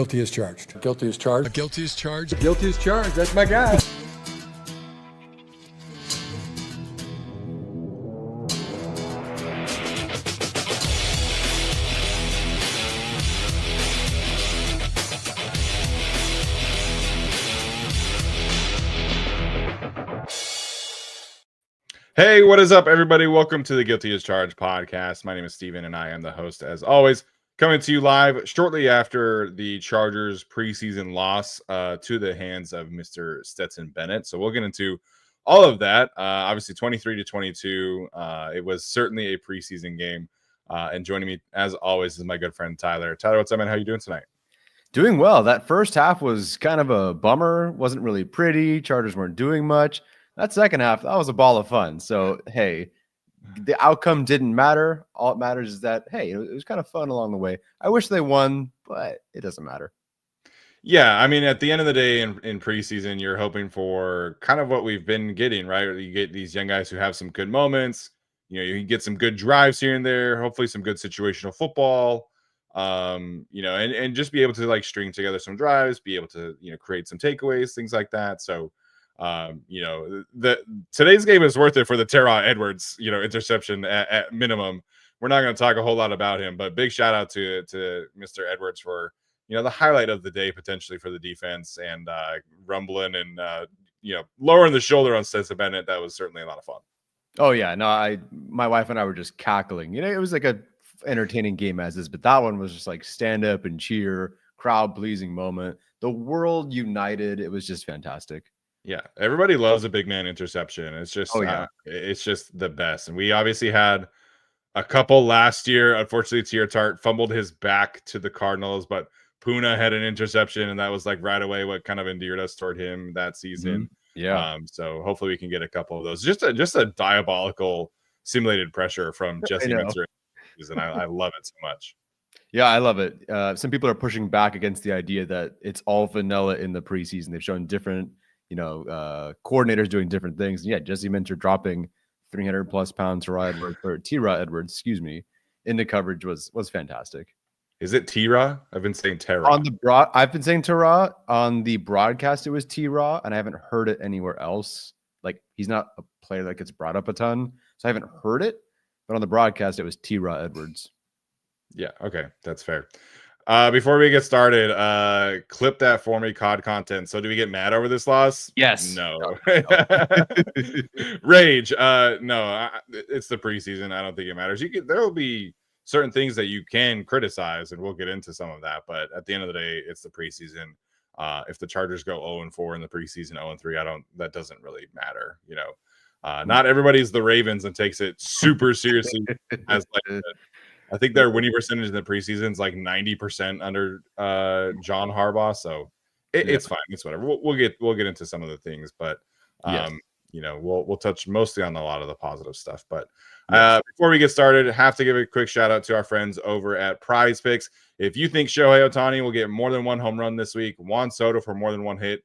Guilty as charged. Guilty as charged. Guilty as charged. Guilty as charged. That's my guy. Hey, what is up, everybody? Welcome to the Guilty as Charged podcast. My name is Steven, and I am the host, as always, coming to you live shortly after the Chargers preseason loss to the hands of Mr. Stetson Bennett. So we'll get into all of that. Obviously, 23-22. It was certainly a preseason game. And joining me, as always, is my good friend Tyler. Tyler, what's up, man? How you doing tonight? Doing well. That first half was kind of a bummer. Wasn't really pretty. Chargers weren't doing much. That second half, that was a ball of fun. So, hey, the outcome didn't matter. All that matters is that, hey, it was kind of fun along the way. I wish they won, but it doesn't matter. Yeah, I mean, at the end of the day in preseason, you're hoping for kind of what we've been getting, right? You get these young guys who have some good moments. You know, you can get some good drives here and there, hopefully some good situational football, you know, and just be able to, like, string together some drives, be able to, you know, create some takeaways, things like that. So, you know, today's game is worth it for the TeRah Edwards, you know, interception at minimum. We're not going to talk a whole lot about him, but big shout out to Mr. Edwards for, you know, the highlight of the day potentially for the defense, and rumbling and you know, lowering the shoulder on Stetson Bennett. That was certainly a lot of fun. Oh yeah, no, my wife and I were just cackling. You know, it was like a entertaining game as is, but that one was just like stand up and cheer, crowd pleasing moment. The world united. It was just fantastic. Yeah, everybody loves a big man interception. It's just, it's just the best. And we obviously had a couple last year. Unfortunately, TeRah Tart fumbled his back to the Cardinals, but Puna had an interception, and that was like right away what kind of endeared us toward him that season. Mm-hmm. Yeah. So hopefully we can get a couple of those. Just a diabolical simulated pressure from Jesse Minter, and I love it so much. Yeah, I love it. Some people are pushing back against the idea that it's all vanilla in the preseason. They've shown different, you know, coordinators doing different things. And yeah, Jesse Minter dropping 300+ pounds TeRah Edwards, excuse me, in the coverage was fantastic. Is it TeRah? I've been saying TeRah. I've been saying TeRah on the broadcast. It was TeRah, and I haven't heard it anywhere else. Like, he's not a player that gets brought up a ton, so I haven't heard it. But on the broadcast, it was TeRah Edwards. Yeah, okay, that's fair. Before we get started, clip that for me, COD content. So do we get mad over this loss? Yes. No. Rage. No, it's the preseason. I don't think it matters. There will be certain things that you can criticize, and we'll get into some of that. But at the end of the day, it's the preseason. If the Chargers go 0-4 in the preseason, 0-3, that doesn't really matter. You know, not everybody's the Ravens and takes it super seriously as like. I think their winning percentage in the preseason is like 90% under John Harbaugh. So it's fine. It's whatever. We'll get into some of the things, but you know, we'll touch mostly on a lot of the positive stuff. But before we get started, I have to give a quick shout out to our friends over at Prize Picks. If you think Shohei Ohtani will get more than one home run this week, Juan Soto for more than one hit,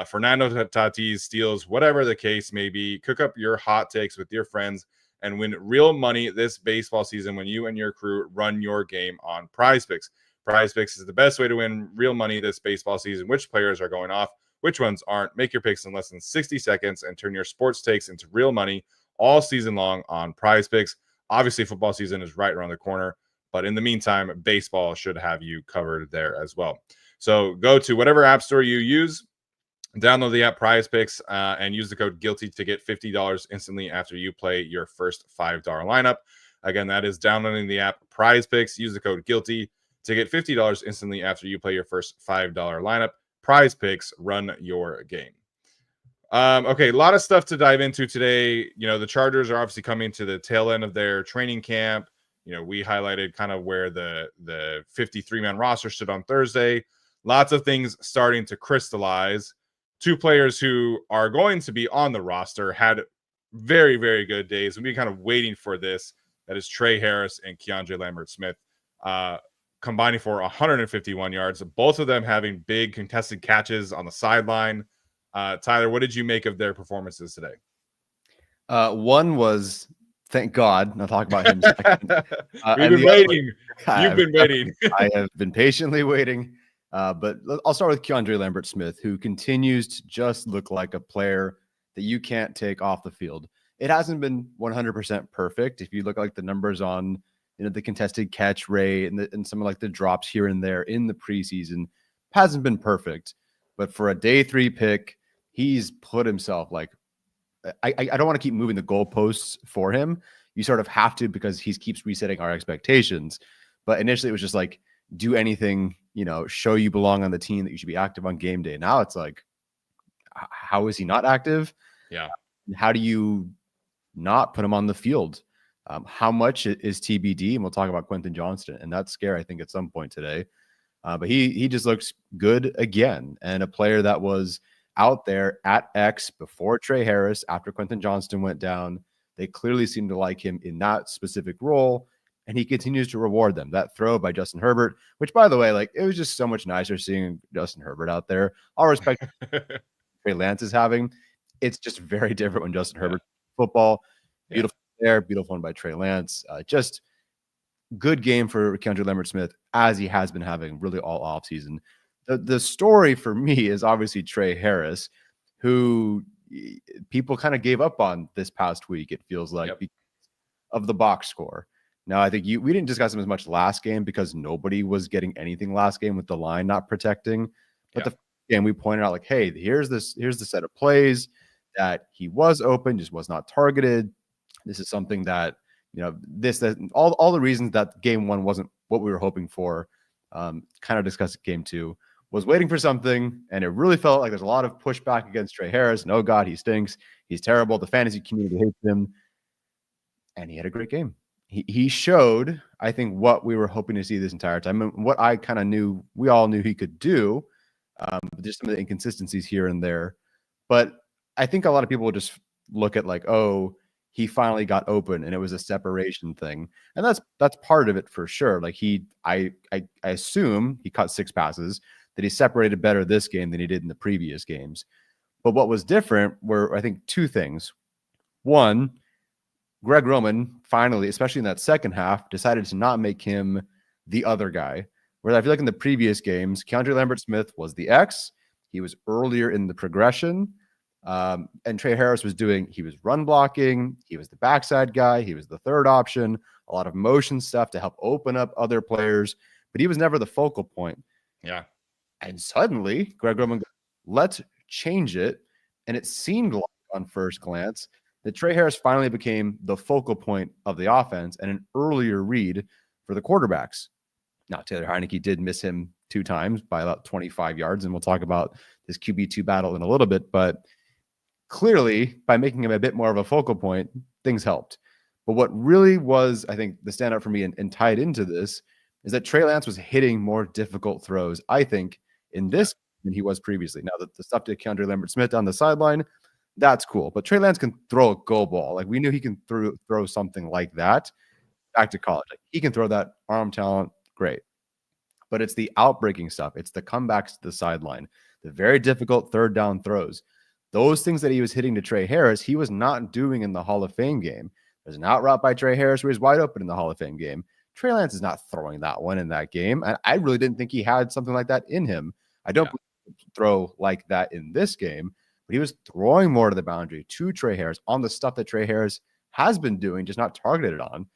Fernando Tatis steals, whatever the case may be, cook up your hot takes with your friends and win real money this baseball season when you and your crew run your game on Prize Picks. Prize Picks is the best way to win real money this baseball season. Which players are going off, which ones aren't. Make your picks in less than 60 seconds and turn your sports takes into real money all season long on Prize Picks. Obviously, football season is right around the corner, but in the meantime, baseball should have you covered there as well. So go to whatever app store you use, download the app Prize Picks, and use the code GUILTY to get $50 instantly after you play your first $5 lineup. Again, that is downloading the app Prize Picks. Use the code GUILTY to get $50 instantly after you play your first $5 lineup. Prize Picks, run your game. Okay, a lot of stuff to dive into today. You know, the Chargers are obviously coming to the tail end of their training camp. You know, we highlighted kind of where the 53-man roster stood on Thursday. Lots of things starting to crystallize. Two players who are going to be on the roster had very, very good days. And we're kind of waiting for this. That is Tre Harris and KeAndre Lambert-Smith, combining for 151 yards. Both of them having big contested catches on the sideline. Tyler, what did you make of their performances today? One was, thank God, I'll talk about him second. We've been waiting. You've been waiting. I have been patiently waiting. But I'll start with KeAndre Lambert-Smith, who continues to just look like a player that you can't take off the field. It hasn't been 100% perfect. If you look like the numbers on, the contested catch rate and some of like the drops here and there in the preseason, hasn't been perfect. But for a day 3 pick, he's put himself like, I don't want to keep moving the goalposts for him. You sort of have to, because he keeps resetting our expectations. But initially it was just like, do anything, show you belong on the team, that you should be active on game day. Now it's like, how is he not active? Yeah. How do you not put him on the field? How much is TBD? And we'll talk about Quentin Johnston and that scare, I think, at some point today. But he just looks good again. And a player that was out there at X before Tre Harris, after Quentin Johnston went down, they clearly seem to like him in that specific role. And he continues to reward them. That throw by Justin Herbert, which, by the way, like, it was just so much nicer seeing Justin Herbert out there. All respect Trey Lance is having. It's just very different when Justin Herbert football. Beautiful there, beautiful one by Trey Lance. Just good game for KeAndre Lambert-Smith, as he has been having really all offseason. The story for me is obviously Tre Harris, who people kind of gave up on this past week, it feels like, because of the box score. Now, I think we didn't discuss him as much last game because nobody was getting anything last game with the line not protecting. But the game we pointed out, like, hey, here's the set of plays that he was open, just was not targeted. This is something that, all the reasons that game 1 wasn't what we were hoping for, kind of discussed game 2, was waiting for something. And it really felt like there's a lot of pushback against Tre Harris. And, oh God, he stinks. He's terrible. The fantasy community hates him. And he had a great game. He showed, I think, what we were hoping to see this entire time, and what I kind of knew, we all knew he could do. Just some of the inconsistencies here and there. But I think a lot of people would just look at like, oh, he finally got open and it was a separation thing. And that's part of it for sure. Like I assume he caught 6 passes, that he separated better this game than he did in the previous games. But what was different were, I think, 2 things. One, Greg Roman finally, especially in that second half, decided to not make him the other guy. Whereas I feel like in the previous games, KeAndre Lambert-Smith was the X. He was earlier in the progression. And Tre Harris he was run blocking. He was the backside guy. He was the third option, a lot of motion stuff to help open up other players, but he was never the focal point. Yeah. And suddenly Greg Roman goes, let's change it. And it seemed like on first glance that Tre Harris finally became the focal point of the offense and an earlier read for the quarterbacks. Now, Taylor Heineke did miss him 2 times by about 25 yards, and we'll talk about this QB2 battle in a little bit, but clearly, by making him a bit more of a focal point, things helped. But what really was, I think, the standout for me and tied into this is that Trey Lance was hitting more difficult throws, I think, in this than he was previously. Now, the stuff to KeAndre Lambert-Smith on the sideline, that's cool. But Trey Lance can throw a go ball. Like, we knew he can throw something like that back to college. Like, he can throw that arm talent, great. But it's the outbreaking stuff. It's the comebacks to the sideline, the very difficult third down throws. Those things that he was hitting to Tre Harris, he was not doing in the Hall of Fame game. There's an out route by Tre Harris where he's wide open in the Hall of Fame game. Trey Lance is not throwing that one in that game. And I really didn't think he had something like that in him. I don't throw like that in this game, but he was throwing more to the boundary to Tre Harris on the stuff that Tre Harris has been doing, just not targeted on.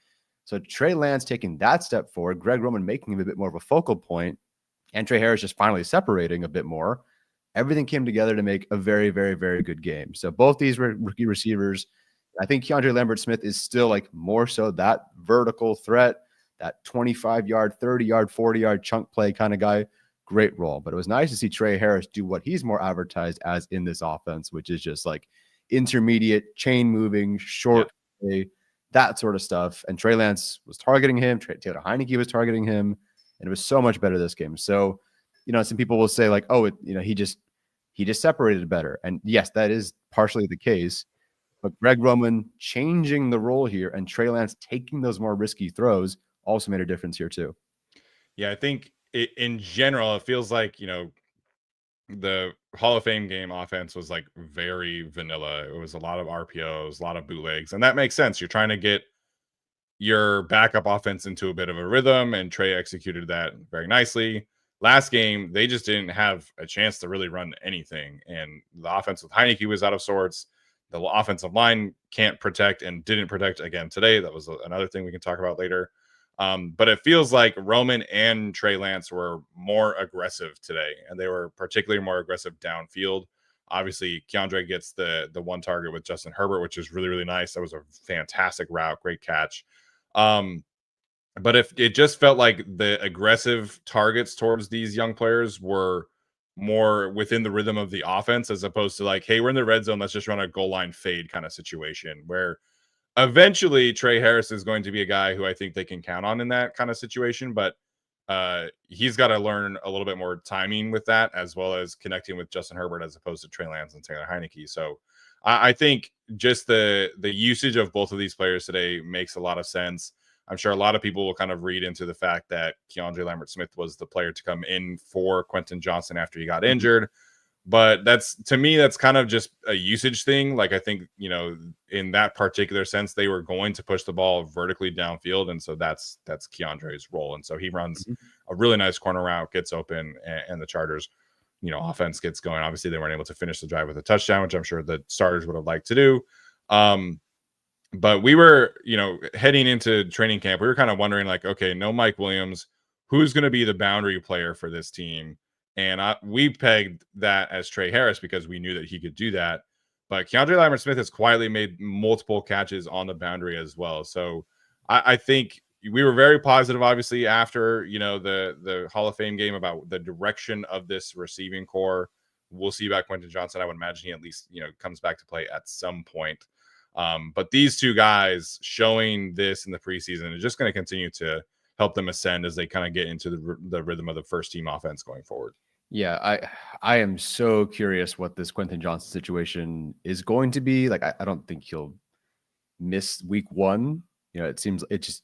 So Trey Lance taking that step forward, Greg Roman making him a bit more of a focal point, and Tre Harris just finally separating a bit more. Everything came together to make a very, very, very good game. So both these rookie receivers, I think KeAndre Lambert-Smith is still like more so that vertical threat, that 25-yard, 30-yard, 40-yard chunk play kind of guy. Great role. But it was nice to see Tre Harris do what he's more advertised as in this offense, which is just like intermediate, chain moving, short play, that sort of stuff. And Trey Lance was targeting him. Taylor Heineke was targeting him. And it was so much better this game. So, some people will say like, oh, he just separated better. And yes, that is partially the case. But Greg Roman changing the role here and Trey Lance taking those more risky throws also made a difference here too. Yeah, I think in general, it feels like, the Hall of Fame game offense was like very vanilla. It was a lot of RPOs, a lot of bootlegs, and that makes sense. You're trying to get your backup offense into a bit of a rhythm, and Trey executed that very nicely. last game, they just didn't have a chance to really run anything. And the offense with Heineke was out of sorts. The offensive line can't protect and didn't protect again today. That was another thing we can talk about later. But it feels like Roman and Trey Lance were more aggressive today, and they were particularly more aggressive downfield. Obviously, KeAndre gets the one target with Justin Herbert, which is really, really nice. That was a fantastic route, great catch. But if it just felt like the aggressive targets towards these young players were more within the rhythm of the offense, as opposed to like, hey, we're in the red zone, let's just run a goal line fade kind of situation where eventually Tre Harris is going to be a guy who I think they can count on in that kind of situation. But he's got to learn a little bit more timing with that, as well as connecting with Justin Herbert as opposed to Trey Lance and Taylor Heineke. So I think just the usage of both of these players today makes a lot of sense. I'm sure a lot of people will kind of read into the fact that KeAndre Lambert-Smith was the player to come in for Quentin Johnston after he got injured. But that's, to me, that's kind of just a usage thing. Like, I think, in that particular sense, they were going to push the ball vertically downfield. And so that's KeAndre's role. And so he runs a really nice corner route, gets open, and the Chargers, offense gets going. Obviously, they weren't able to finish the drive with a touchdown, which I'm sure the starters would have liked to do. But we were, heading into training camp, we were kind of wondering, like, okay, no Mike Williams, who's going to be the boundary player for this team? And we pegged that as Tre Harris because we knew that he could do that. But KeAndre Lambert-Smith has quietly made multiple catches on the boundary as well. So I think we were very positive, obviously, after, the Hall of Fame game about the direction of this receiving core. We'll see about Quentin Johnston. I would imagine he at least, comes back to play at some point. But these two guys showing this in the preseason is just going to continue to help them ascend as they kind of get into the rhythm of the first team offense going forward. Yeah, I am so curious what this Quentin Johnston situation is going to be. Like, I don't think he'll miss week 1. It seems it's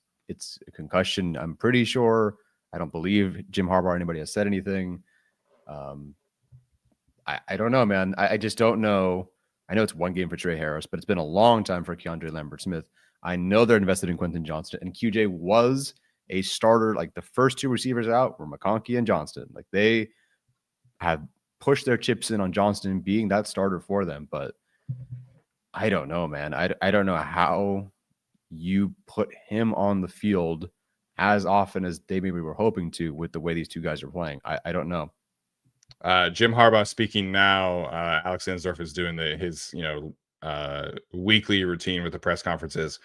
a concussion. I'm pretty sure. I don't believe Jim Harbaugh or anybody has said anything. I don't know, man. I just don't know. I know it's one game for Tre Harris, but it's been a long time for KeAndre Lambert-Smith. I know they're invested in Quentin Johnston, and QJ was a starter. Like, the first 2 receivers out were McConkey and Johnston. Like, they have pushed their chips in on Johnston being that starter for them. But I don't know, man. I don't know how you put him on the field as often as they maybe were hoping to with the way these two guys are playing. I don't know. Jim Harbaugh speaking now. Alex Ansdorf is doing his weekly routine with the press conferences.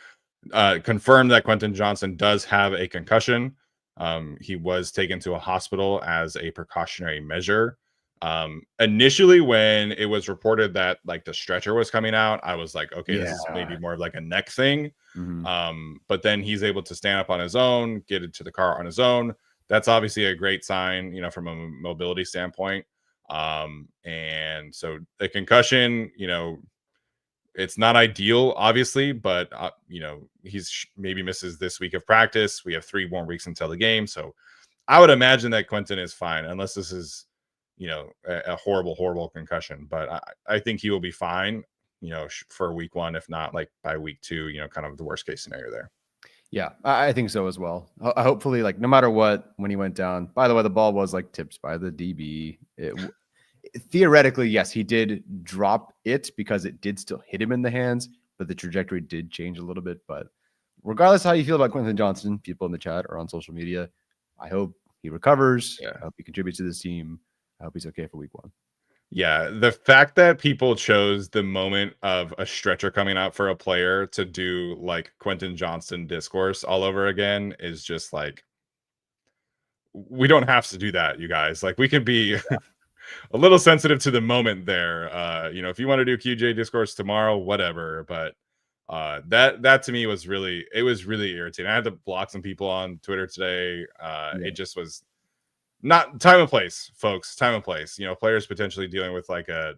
Confirmed that Quentin Johnston does have a concussion. He was taken to a hospital as a precautionary measure. Initially, when it was reported that like the stretcher was coming out, I was like, okay, this is maybe more of like a neck thing. But then he's able to stand up on his own, get into the car on his own. That's obviously a great sign, from a mobility standpoint. And so the concussion, it's not ideal, obviously, but he's maybe misses this week of practice. We have 3 more weeks until the game, so I would imagine that Quentin is fine, unless this is, a horrible, horrible concussion. But I think he will be fine, for week 1, if not like by week 2, kind of the worst case scenario there. Yeah, I think so as well. Hopefully, like, no matter what, when he went down. By the way, the ball was like tipped by the DB. Theoretically, yes, he did drop it because it did still hit him in the hands, but the trajectory did change a little bit. But regardless of how you feel about Quentin Johnston, people in the chat or on social media, I hope he recovers. Yeah. I hope he contributes to this team. I hope he's okay for week 1. Yeah, the fact that people chose the moment of a stretcher coming out for a player to do like Quentin Johnston discourse all over again is just like, we don't have to do that, you guys. Like, we can be a little sensitive to the moment there. If you want to do QJ discourse tomorrow, whatever. But that to me was really irritating. I had to block some people on Twitter today. It just was not time and place, folks. Time and place. Players potentially dealing with like a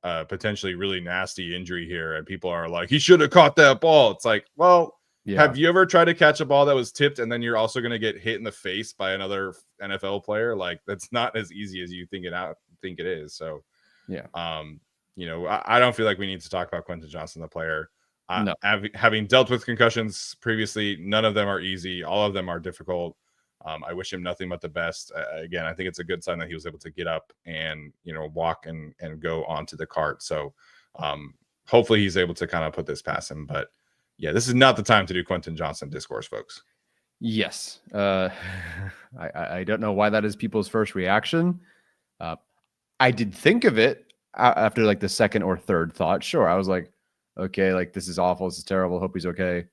potentially really nasty injury here, and people are like, he should have caught that ball. It's like, well, have you ever tried to catch a ball that was tipped and then you're also going to get hit in the face by another NFL player? Like, that's not as easy as you think it is. So I don't feel like we need to talk about Quentin Johnston, the player. No. Having dealt with concussions previously, none of them are easy. All of them are difficult. I wish him nothing but the best. Again, I think it's a good sign that he was able to get up and, walk and go onto the cart. So hopefully he's able to kind of put this past him. But yeah, this is not the time to do Quentin Johnson discourse, folks. Yes. I don't know why that is people's first reaction. I did think of it after like the second or third thought. Sure. I was like, okay, like this is awful. This is terrible. Hope he's okay.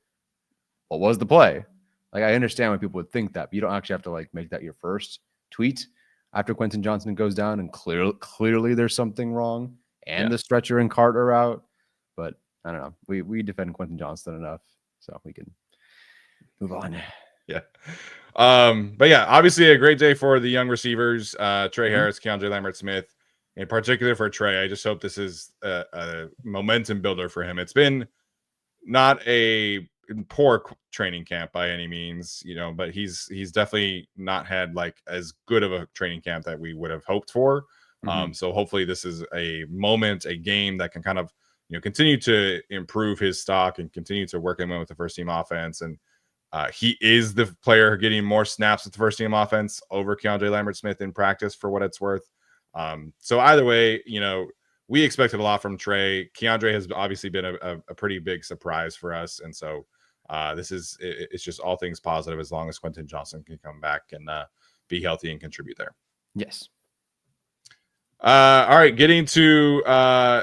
What was the play? Like, I understand why people would think that, but you don't actually have to like make that your first tweet after Quentin Johnson goes down and clearly there's something wrong and the stretcher and cart are out. But I don't know. We defend Quentin Johnson enough, so we can move on. Yeah. But yeah, obviously a great day for the young receivers, Tre Harris, KeAndre Lambert-Smith, in particular for Trey. I just hope this is a momentum builder for him. It's been not a poor training camp by any means, but he's definitely not had like as good of a training camp that we would have hoped for. So hopefully this is a game that can kind of, continue to improve his stock and continue to work him in with the first team offense. And he is the player getting more snaps with the first team offense over KeAndre Lambert-Smith in practice, for what it's worth. So either way, we expected a lot from Trey. KeAndre has obviously been a pretty big surprise for us. And so it's just all things positive as long as Quentin Johnson can come back and be healthy and contribute there. Yes. All right, getting to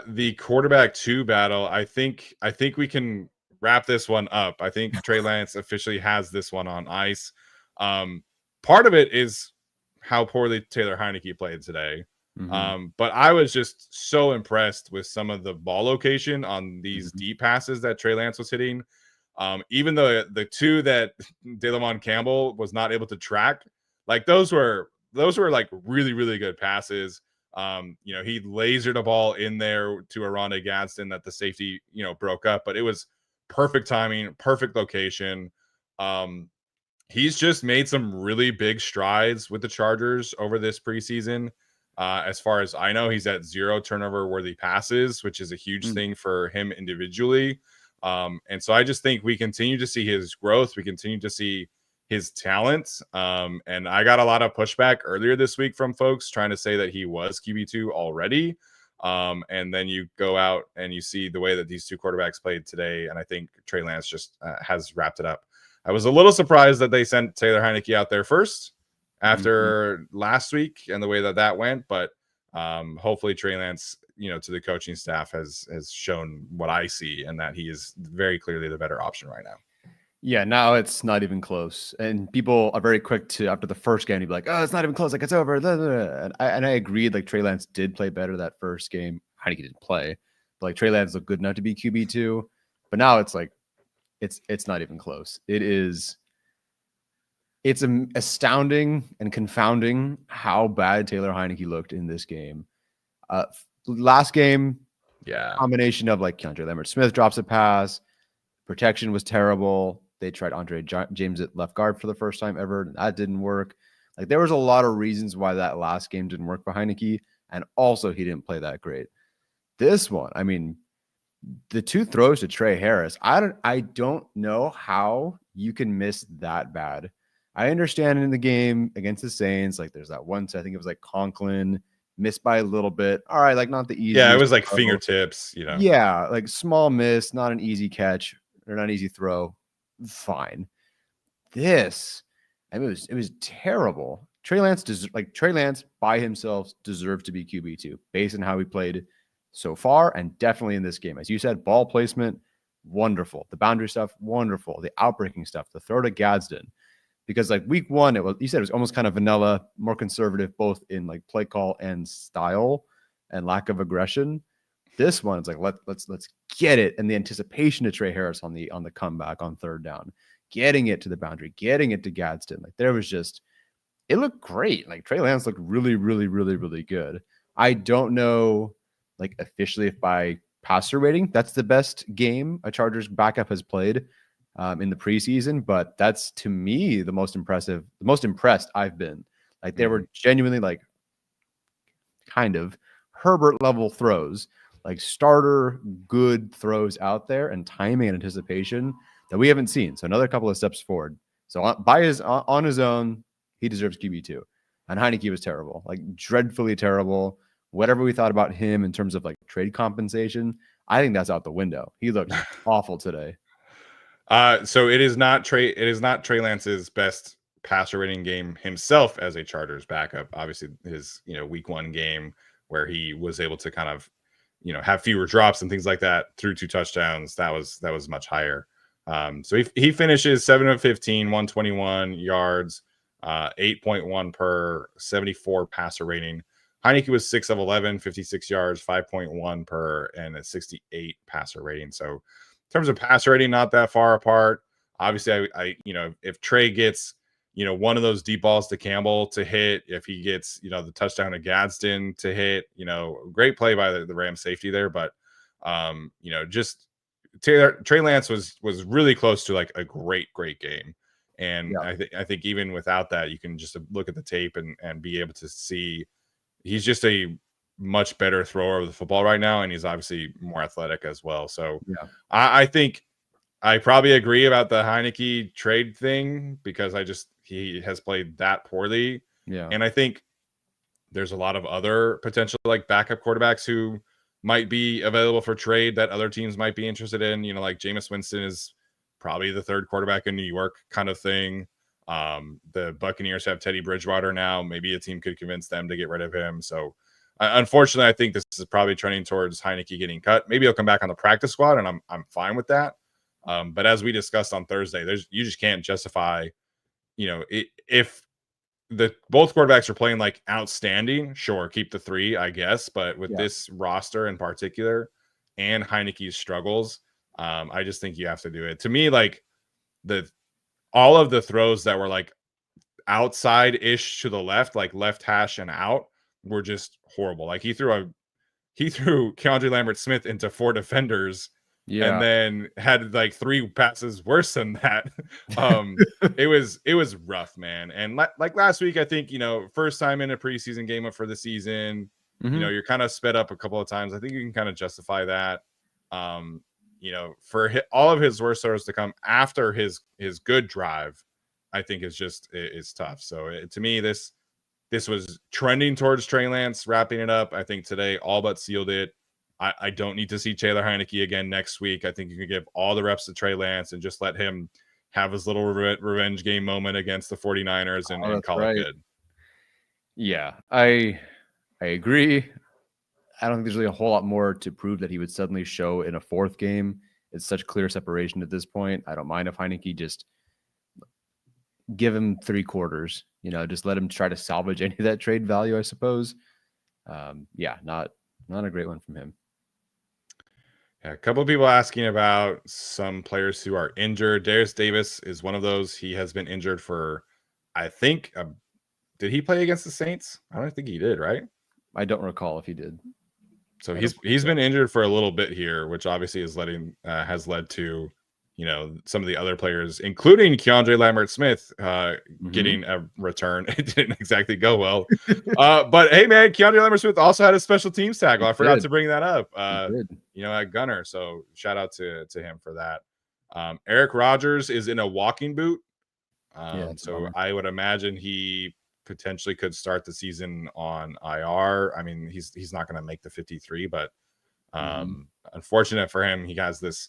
the quarterback 2 battle. I think we can wrap this one up. I think Trey Lance officially has this one on ice. Part of it is how poorly Taylor Heineke played today. But I was just so impressed with some of the ball location on these deep passes that Trey Lance was hitting. Even though the 2 that DeLamon Campbell was not able to track, like those were like really, really good passes. He lasered a ball in there to Aranda Gadsden that the safety, broke up, but it was perfect timing, perfect location. He's just made some really big strides with the Chargers over this preseason. As far as I know, he's at 0 turnover worthy passes, which is a huge thing for him individually. And so I just think we continue to see his growth. We continue to see his talent. And I got a lot of pushback earlier this week from folks trying to say that he was QB2 already. And then you go out and you see the way that these 2 quarterbacks played today. And I think Trey Lance just has wrapped it up. I was a little surprised that they sent Taylor Heineke out there first after last week and the way that went. But hopefully Trey Lance, to the coaching staff has shown what I see, and that he is very clearly the better option right now. Yeah, now it's not even close. And people are very quick to, after the first game, to be like, oh, it's not even close. Like, it's over. And I agreed, like, Trey Lance did play better that first game. Heineke didn't play. But, like, Trey Lance looked good enough to be QB2. But now it's like, it's not even close. It's astounding and confounding how bad Taylor Heineke looked in this game. Last game, combination of, like, KeAndre Lambert-Smith drops a pass. Protection was terrible. They tried Andre James at left guard for the first time ever. And that didn't work. Like, there was a lot of reasons why that last game didn't work for Heineke. And also he didn't play that great. This one, I mean, the 2 throws to Tre Harris, I don't know how you can miss that bad. I understand in the game against the Saints, like there's that one, I think it was like Conklin missed by a little bit. All right, like not the easy. Yeah, it was like fingertips, Yeah, like small miss, not an easy catch or not an easy throw. Fine. This, I mean, it was terrible. Trey Lance by himself deserved to be QB2 based on how he played so far, and definitely in this game. As you said, ball placement, wonderful. The boundary stuff, wonderful. The outbreaking stuff, the throw to Gadsden. Because like week 1, you said it was almost kind of vanilla, more conservative, both in like play call and style and lack of aggression. This one, it's like let's get it, and the anticipation to Tre Harris on the comeback on 3rd down, getting it to the boundary, getting it to Gadsden. Like there was just, it looked great. Like Trey Lance looked really, really, really, really good. I don't know, like officially, if by passer rating that's the best game a Chargers backup has played in the preseason, but that's to me the most impressed I've been. Like they were genuinely like kind of Herbert level throws, like starter good throws out there, and timing and anticipation that we haven't seen. So another couple of steps forward. So on his own, he deserves QB2. And Heineke was terrible, like dreadfully terrible. Whatever we thought about him in terms of like trade compensation, I think that's out the window. He looked awful today. So it is not Trey Lance's best passer rating game himself as a Chargers backup. Obviously, his week 1 game where he was able to kind of have fewer drops and things like that, threw 2 touchdowns. That was much higher. So he finishes 7 of 15, 121 yards, 8.1 per, 74 passer rating. Heineke was 6 of 11, 56 yards, 5.1 per, and a 68 passer rating. So in terms of passer rating, not that far apart. Obviously, I if Trey gets one of those deep balls to Campbell to hit, if he gets the touchdown to Gadsden to hit, great play by the Rams safety there, but just Trey Lance was really close to like a great game. And yeah. I think even without that, you can just look at the tape and be able to see he's just a much better thrower of the football right now, and he's obviously more athletic as well. So yeah. I think I probably agree about the Heineke trade thing because he has played that poorly. Yeah. And I think there's a lot of other potential like backup quarterbacks who might be available for trade that other teams might be interested in. Like Jameis Winston is probably the 3rd quarterback in New York kind of thing. The Buccaneers have Teddy Bridgewater now. Maybe a team could convince them to get rid of him. So unfortunately, I think this is probably trending towards Heineke getting cut. Maybe he'll come back on the practice squad, and I'm fine with that. But as we discussed on Thursday, you just can't justify, if both quarterbacks are playing like outstanding, sure, keep the 3, I guess. But with this roster in particular and Heineke's struggles, I just think you have to do it. To me, like all of the throws that were like outside-ish to the left, like left hash and out, were just horrible. Like he threw KeAndre Lambert-Smith into 4 defenders. Yeah. And then had like 3 passes worse than that. It was rough, man. And like last week, I think, first time in a preseason game for the season, you're kind of sped up a couple of times. I think you can kind of justify that. For all of his worst throws to come after his good drive, I think is tough. So to me, this was trending towards Trey Lance wrapping it up. I think today all but sealed it. I don't need to see Taylor Heineke again next week. I think you can give all the reps to Trey Lance and just let him have his little revenge game moment against the 49ers and call it good. Yeah, I agree. I don't think there's really a whole lot more to prove that he would suddenly show in a 4th game. It's such clear separation at this point. I don't mind if Heineke just give him 3 quarters, just let him try to salvage any of that trade value, I suppose. Not a great one from him. Yeah, a couple of people asking about some players who are injured. Darius Davis is one of those. He has been injured for, I think, did he play against the Saints? I don't think he did, right? I don't recall if he did. So he's been injured for a little bit here, which obviously has led to some of the other players, including KeAndre Lambert-Smith, getting a return. It didn't exactly go well. But hey, man, KeAndre Lambert-Smith also had a special teams tackle. I forgot to bring that up. At Gunner. So shout out to him for that. Eric Rodgers is in a walking boot. So I would imagine he potentially could start the season on IR. I mean, he's not going to make the 53, but unfortunate for him, he has this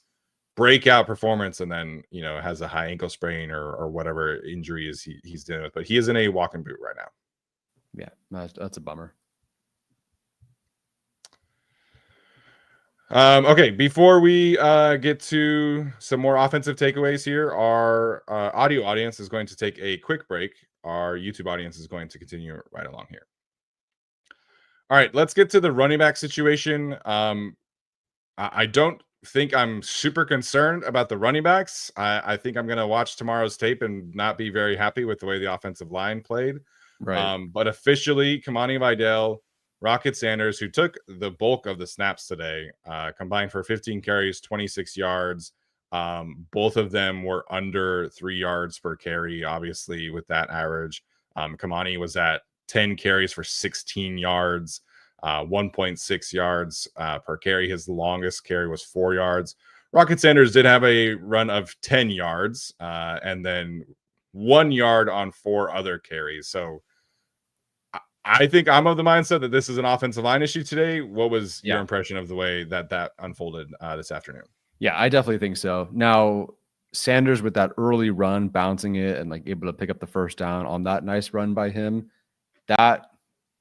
breakout performance and then has a high ankle sprain or whatever injury is he's dealing with, but he is in a walking boot right now. That's a bummer. Okay, before we get to some more offensive takeaways here, our audio audience is going to take a quick break. Our YouTube audience is going to continue right along here. All right, let's get to the running back situation. I don't think I'm super concerned about the running backs. I think I'm going to watch tomorrow's tape and not be very happy with the way the offensive line played. Right. But officially, Kamani Vidal, Rocket Sanders, who took the bulk of the snaps today, combined for 15 carries, 26 yards. Both of them were under 3 yards per carry, obviously, with that average. Kamani was at 10 carries for 16 yards. 1.6 yards per carry. His longest carry was 4 yards. Rocket Sanders did have a run of 10 yards and then 1 yard on 4 other carries. So I think I'm of the mindset that this is an offensive line issue today. What was your impression of the way that unfolded this afternoon? Yeah, I definitely think so. Now, Sanders with that early run, bouncing it and like able to pick up the first down on that nice run by him, that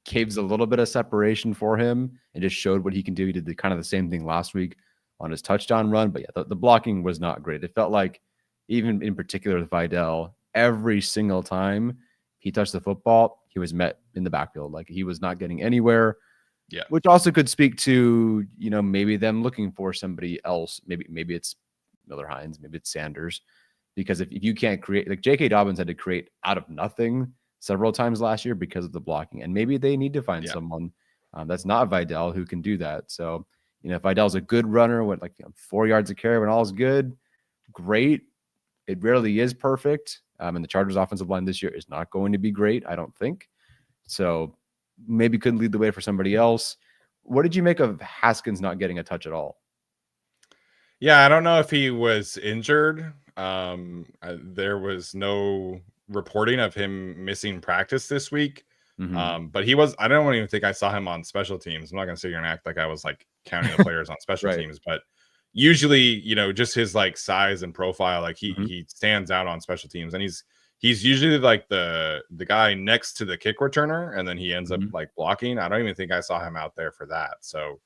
caves a little bit of separation for him and just showed what he can do. He did the kind of the same thing last week on his touchdown run, but yeah, the blocking was not great. It felt like, even in particular with Vidal, every single time he touched the football, he was met in the backfield. Like he was not getting anywhere. Yeah. Which also could speak to, maybe them looking for somebody else. Maybe it's Miller Hines, maybe it's Sanders. Because if you can't create, like J.K. Dobbins had to create out of nothing several times last year because of the blocking. And maybe they need to find someone that's not Vidal who can do that. So, if Vidal's a good runner with 4 yards of carry when all's good, great. It rarely is perfect. And the Chargers offensive line this year is not going to be great, I don't think. So maybe could lead the way for somebody else. What did you make of Haskins not getting a touch at all? Yeah, I don't know if he was injured. There was no reporting of him missing practice this week. But he was, I don't even think I saw him on special teams. I'm not going to sit here and act like I was counting the players on special teams, but usually, just his size and profile, he stands out on special teams, and he's usually the guy next to the kick returner, and then he ends up blocking. I don't even think I saw him out there for that. So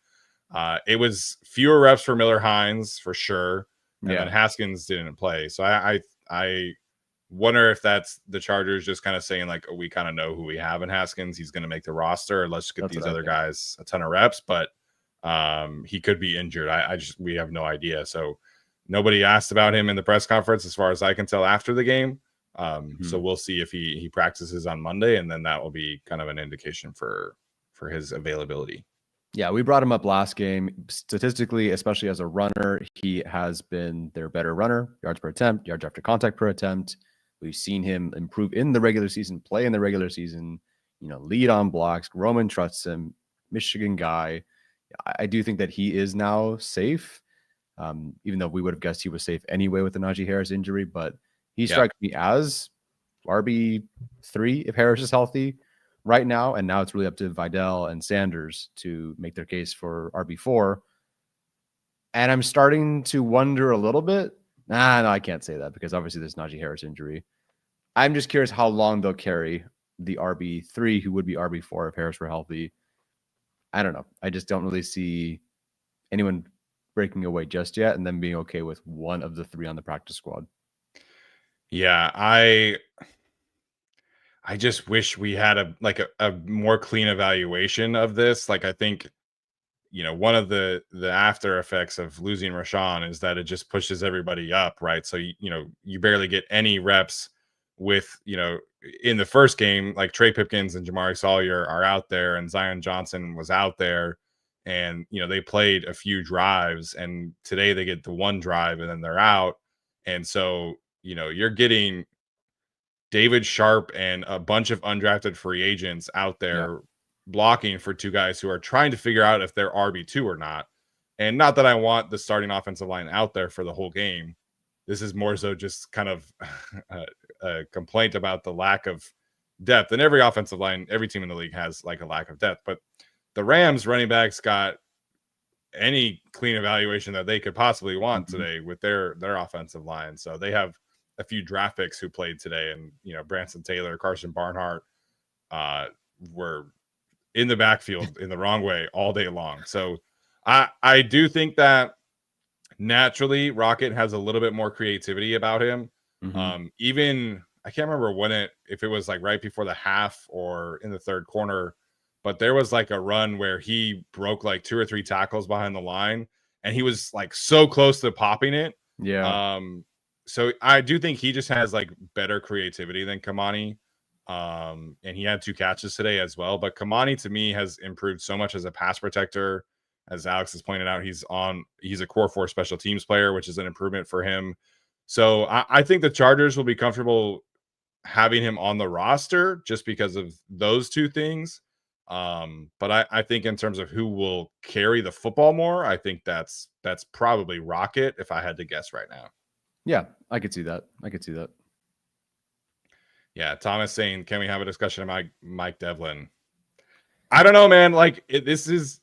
it was fewer reps for Miller Hines for sure. And then Haskins didn't play. So I wonder if that's the Chargers just kind of saying we kind of know who we have in Haskins. He's going to make the roster. Let's get these other guys a ton of reps, but he could be injured. We have no idea. So nobody asked about him in the press conference, as far as I can tell, after the game. So we'll see if he practices on Monday, and then that will be kind of an indication for his availability. Yeah, we brought him up last game. Statistically, especially as a runner, he has been their better runner, yards per attempt, yards after contact per attempt. We've seen him improve in the regular season, play in the regular season, lead on blocks. Roman trusts him, Michigan guy. I do think that he is now safe, even though we would have guessed he was safe anyway with the Najee Harris injury. But he strikes me as RB3 if Harris is healthy right now. And now it's really up to Vidal and Sanders to make their case for RB4. And I'm starting to wonder a little bit. No, I can't say that because obviously there's Najee Harris injury. I'm just curious how long they'll carry the RB3 who would be RB4 if Harris were healthy. I don't know. I just don't really see anyone breaking away just yet and then being okay with one of the 3 on the practice squad. Yeah, I just wish we had a more clean evaluation of this. I think, one of the after effects of losing Rashawn is that it just pushes everybody up, right? So you barely get any reps with, in the first game, Trey Pipkins and Jamari Sawyer are out there, and Zion Johnson was out there, and they played a few drives, and today they get the 1 drive and then they're out. And so you're getting David Sharp and a bunch of undrafted free agents out there blocking for 2 guys who are trying to figure out if they're RB2 or not. And not that I want the starting offensive line out there for the whole game. This is more so just kind of a complaint about the lack of depth. And every offensive line, every team in the league has a lack of depth. But the Rams running backs got any clean evaluation that they could possibly want today with their offensive line. So they have a few draft picks who played today, and Branson Taylor, Carson Barnhart were in the backfield in the wrong way all day long. So I do think that naturally Rocket has a little bit more creativity about him. Even I can't remember if it was right before the half or in the third quarter, but there was a run where he broke 2 or 3 tackles behind the line, and he was so close to popping it. So I do think he just has better creativity than Kamani. And he had 2 catches today as well. But Kamani to me has improved so much as a pass protector. As Alex has pointed out, he's a core 4 special teams player, which is an improvement for him. So I think the Chargers will be comfortable having him on the roster just because of those 2 things. But I think in terms of who will carry the football more, I think that's probably Rocket if I had to guess right now. Yeah, I could see that. Yeah, Thomas saying, can we have a discussion about Mike Devlin? I don't know, man. Like this is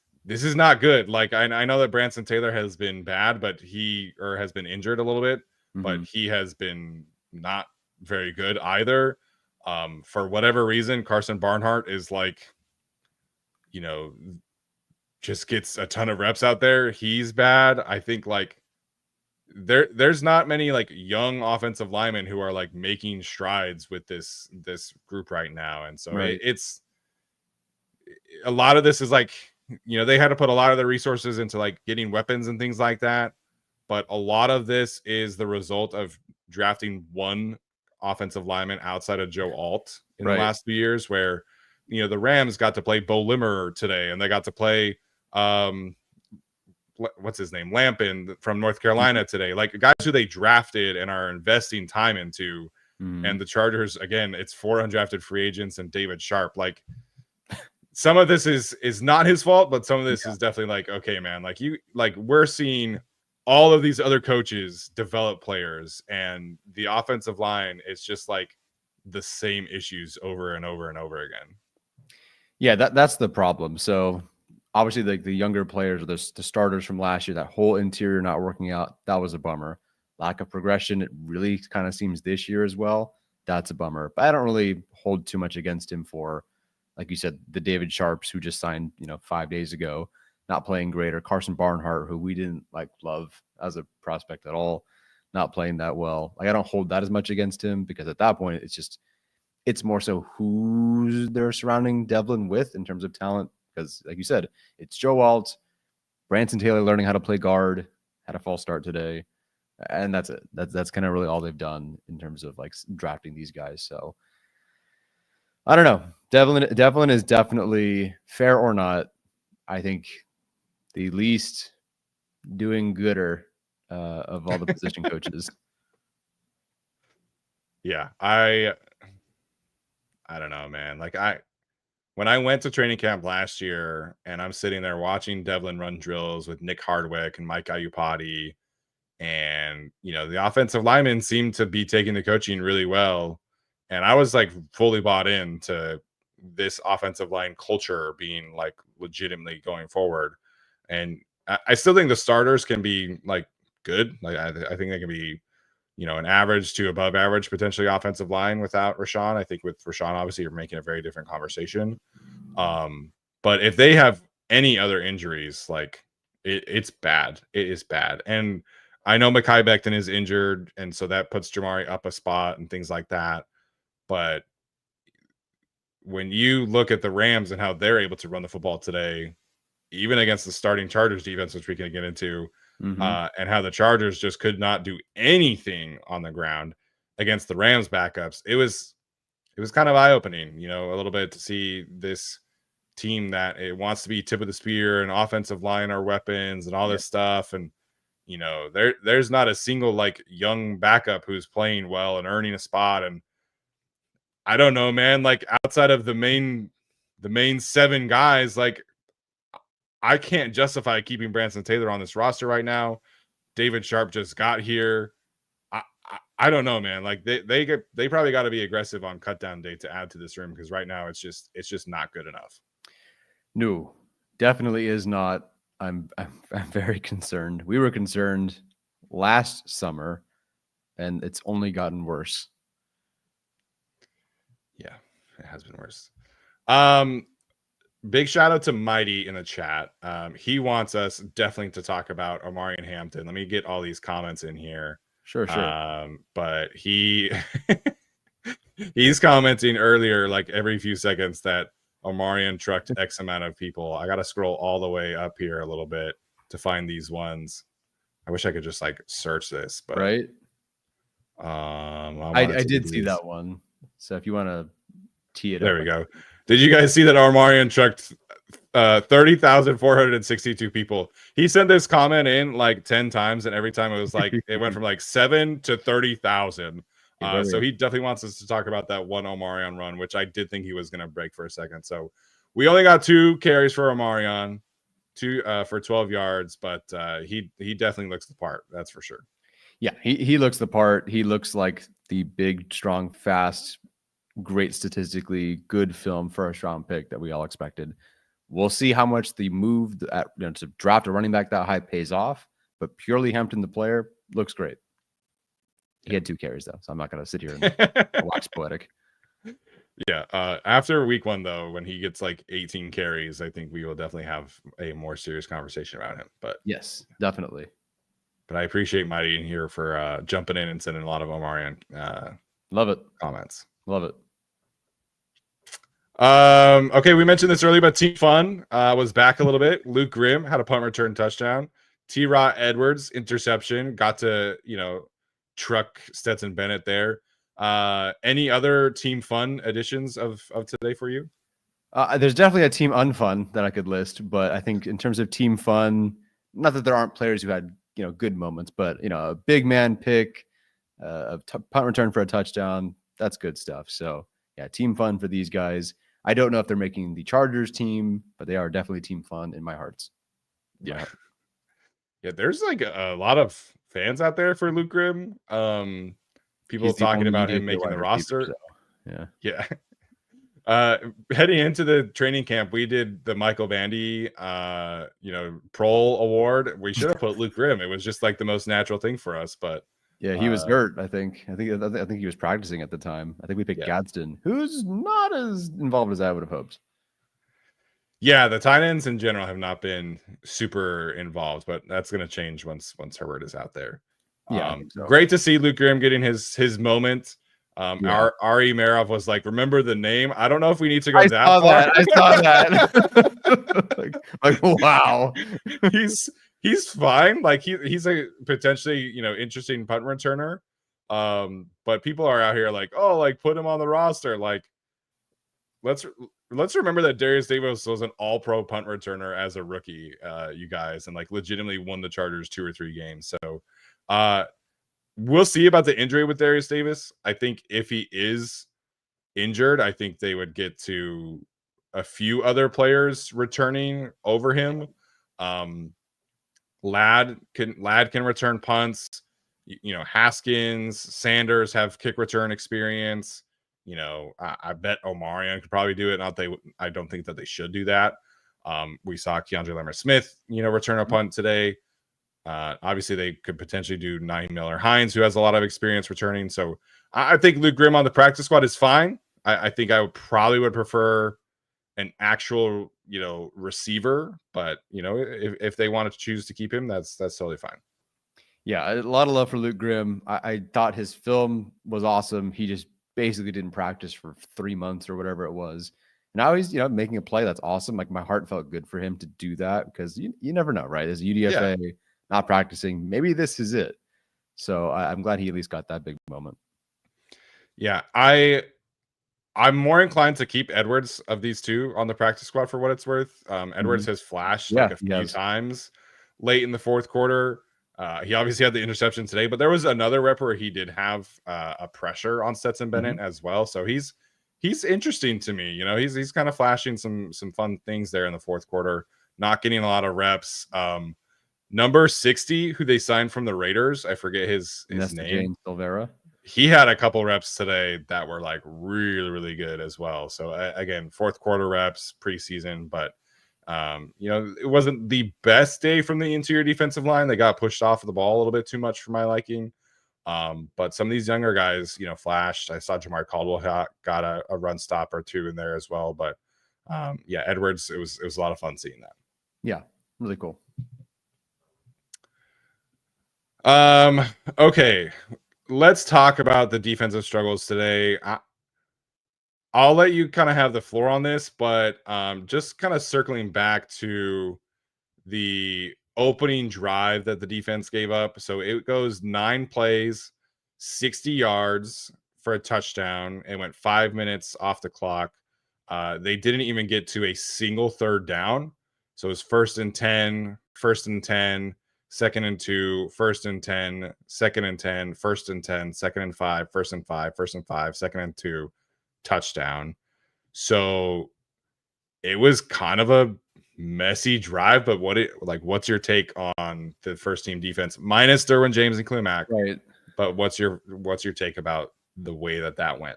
not good. Like I know that Branson Taylor has been bad, but has been injured a little bit, but he has been not very good either. For whatever reason, Carson Barnhart is like, just gets a ton of reps out there. He's bad. I think like there's not many like young offensive linemen who are like making strides with this group right now, and so Right. it's a lot of this is like, they had to put a lot of their resources into like getting weapons and things like that, but a lot of this is the result of drafting one offensive lineman outside of Joe Alt in the last few years, where the Rams got to play Bo Limmer today, and they got to play what's his name, Lampin from North Carolina today, like guys who they drafted and are investing time into. And the Chargers, again, it's 4 undrafted free agents and David Sharp. Like some of this is not his fault, but some of this is definitely like, okay, man, like we're seeing all of these other coaches develop players, and the offensive line is just like the same issues over and over and over again. Yeah, that's the problem. So obviously, like the younger players or the starters from last year, that whole interior not working out, that was a bummer. Lack of progression, it really kind of seems this year as well. That's a bummer. But I don't really hold too much against him for, like you said, the David Sharps who just signed, 5 days ago, not playing great, or Carson Barnhart, who we didn't like love as a prospect at all, not playing that well. Like I don't hold that as much against him, because at that point it's more so who they're surrounding Devlin with in terms of talent. Because like you said, it's Joe Alt, Branson Taylor learning how to play guard, had a false start today, and that's it. That's kind of really all they've done in terms of like drafting these guys. So I don't know. Devlin is definitely, fair or not, I think the least doing gooder of all the position coaches. Yeah, I don't know, man. Like when I went to training camp last year and I'm sitting there watching Devlin run drills with Nick Hardwick and Mike Ayupati, and the offensive linemen seemed to be taking the coaching really well, and I was like fully bought into this offensive line culture being like legitimately going forward. And I still think the starters can be like good. Like I think they can be, an average to above average potentially offensive line without Rashawn. I think with Rashawn, obviously, you're making a very different conversation. But if they have any other injuries, like it's bad. It is bad. And I know Mekhi Becton is injured, and so that puts Jamari up a spot and things like that. But when you look at the Rams and how they're able to run the football today, even against the starting Chargers defense, which we can get into, and how the Chargers just could not do anything on the ground against the Rams backups, it was kind of eye-opening, a little bit, to see this team that it wants to be tip of the spear and offensive line or weapons and all this stuff. And, there's not a single like young backup who's playing well and earning a spot. And I don't know, man, like outside of the main 7 guys, like I can't justify keeping Branson Taylor on this roster right now. David Sharp just got here. I don't know, man. Like they probably got to be aggressive on cut down day to add to this room, because right now it's just not good enough. No, definitely is not. I'm very concerned. We were concerned last summer, and it's only gotten worse. Yeah, it has been worse. Big shout out to Mighty in the chat. He wants us definitely to talk about Omarion Hampton. Let me get all these comments in here. Sure. But he's commenting earlier, like every few seconds, that Omarion trucked X amount of people. I got to scroll all the way up here a little bit to find these ones. I wish I could just like search this, but right. I did see that one. So if you want to tee it there up. we go. Did you guys see that Omarion trucked 30,462 people? He sent this comment in like 10 times, and every time it was like it went from like 7 to 30,000. So he definitely wants us to talk about that one Omarion run, which I did think he was going to break for a second. So we only got 2 carries for Omarion, 2 for 12 yards, but he definitely looks the part. That's for sure. Yeah, he looks the part. He looks like the big, strong, fast great statistically, good film, first round pick that we all expected. We'll see how much the move to draft a running back that high pays off, but purely Hampton, the player, looks great. He had 2 carries though, so I'm not going to sit here and wax poetic. Yeah. After week 1, though, when he gets like 18 carries, I think we will definitely have a more serious conversation about him. But yes, definitely. But I appreciate Mighty in here for jumping in and sending a lot of Omarion love it comments. Love it. Okay, we mentioned this earlier, but Team Fun was back a little bit. Luke Grimm had a punt return touchdown. TeRah Edwards interception, got to truck Stetson Bennett there. Any other Team Fun additions of today for you? There's definitely a Team Unfun that I could list, but I think in terms of Team Fun, not that there aren't players who had good moments, but a big man pick, punt return for a touchdown, that's good stuff. So yeah, Team Fun for these guys. I don't know if they're making the Chargers team, but they are definitely Team Fun in my hearts. Yeah. Yeah, there's like a lot of fans out there for Luke Grimm. People talking about him making the roster. So, yeah. Heading into the training camp, we did the Michael Bandy, Prole Award. We should have put Luke Grimm. It was just like the most natural thing for us, but yeah, he was hurt. I think he was practicing at the time. I think we picked Gadsden, who's not as involved as I would have hoped. Yeah, the tight ends in general have not been super involved, but that's going to change once Herbert is out there. Yeah, great to see Luke Grimm getting his moment. Ari Marov was like, remember the name? I don't know if we need to go that far. I saw that. like wow. He's fine. Like he's a potentially, interesting punt returner. But people are out here like, oh, like put him on the roster. Like let's remember that Darius Davis was an all-pro punt returner as a rookie, you guys, and like legitimately won the Chargers 2 or 3 games. So we'll see about the injury with Darius Davis. I think if he is injured, I think they would get to a few other players returning over him. Ladd can return punts. Haskins, Sanders have kick return experience. I bet Omarion could probably do it. I don't think that they should do that. We saw KeAndre Lambert-Smith, return a punt today. Obviously, they could potentially do Naheem Miller-Hines, who has a lot of experience returning. So I think Luke Grimm on the practice squad is fine. I think I would prefer an actual, receiver. But, if they wanted to choose to keep him, that's totally fine. Yeah, a lot of love for Luke Grimm. I thought his film was awesome. He just basically didn't practice for 3 months or whatever it was. Now he's, making a play. That's awesome. Like my heart felt good for him to do that because you never know, right? As a UDFA, not practicing, maybe this is it. So I'm glad he at least got that big moment. Yeah, I'm more inclined to keep Edwards of these two on the practice squad for what it's worth. Edwards has flashed a few times late in the fourth quarter. He obviously had the interception today, but there was another rep where he did have a pressure on Stetson Bennett as well. So he's interesting to me. He's kind of flashing some fun things there in the fourth quarter, not getting a lot of reps. Number 60, who they signed from the Raiders, I forget his name. Silvera. He had a couple reps today that were like really, really good as well. So again, fourth quarter reps, preseason, but it wasn't the best day from the interior defensive line. They got pushed off of the ball a little bit too much for my liking. But some of these younger guys, flashed. I saw Jamar Caldwell got a run stop or 2 in there as well. But Edwards, it was a lot of fun seeing that. Yeah, really cool. Okay, let's talk about the defensive struggles today. I'll let you kind of have the floor on this, but just kind of circling back to the opening drive that the defense gave up. So it goes 9 plays, 60 yards for a touchdown, and went 5 minutes off the clock. They didn't even get to a single third down. So it was 1st and 10, 1st and 10, 2nd and 2, 1st and 10, 2nd and 10, 1st and 10, 2nd and 5, 1st and 5, 1st and 5, 2nd and 2, touchdown. So it was kind of a messy drive, but what's your take on the first team defense minus Derwin James and Khalil Mack? Right. But what's your take about the way that went?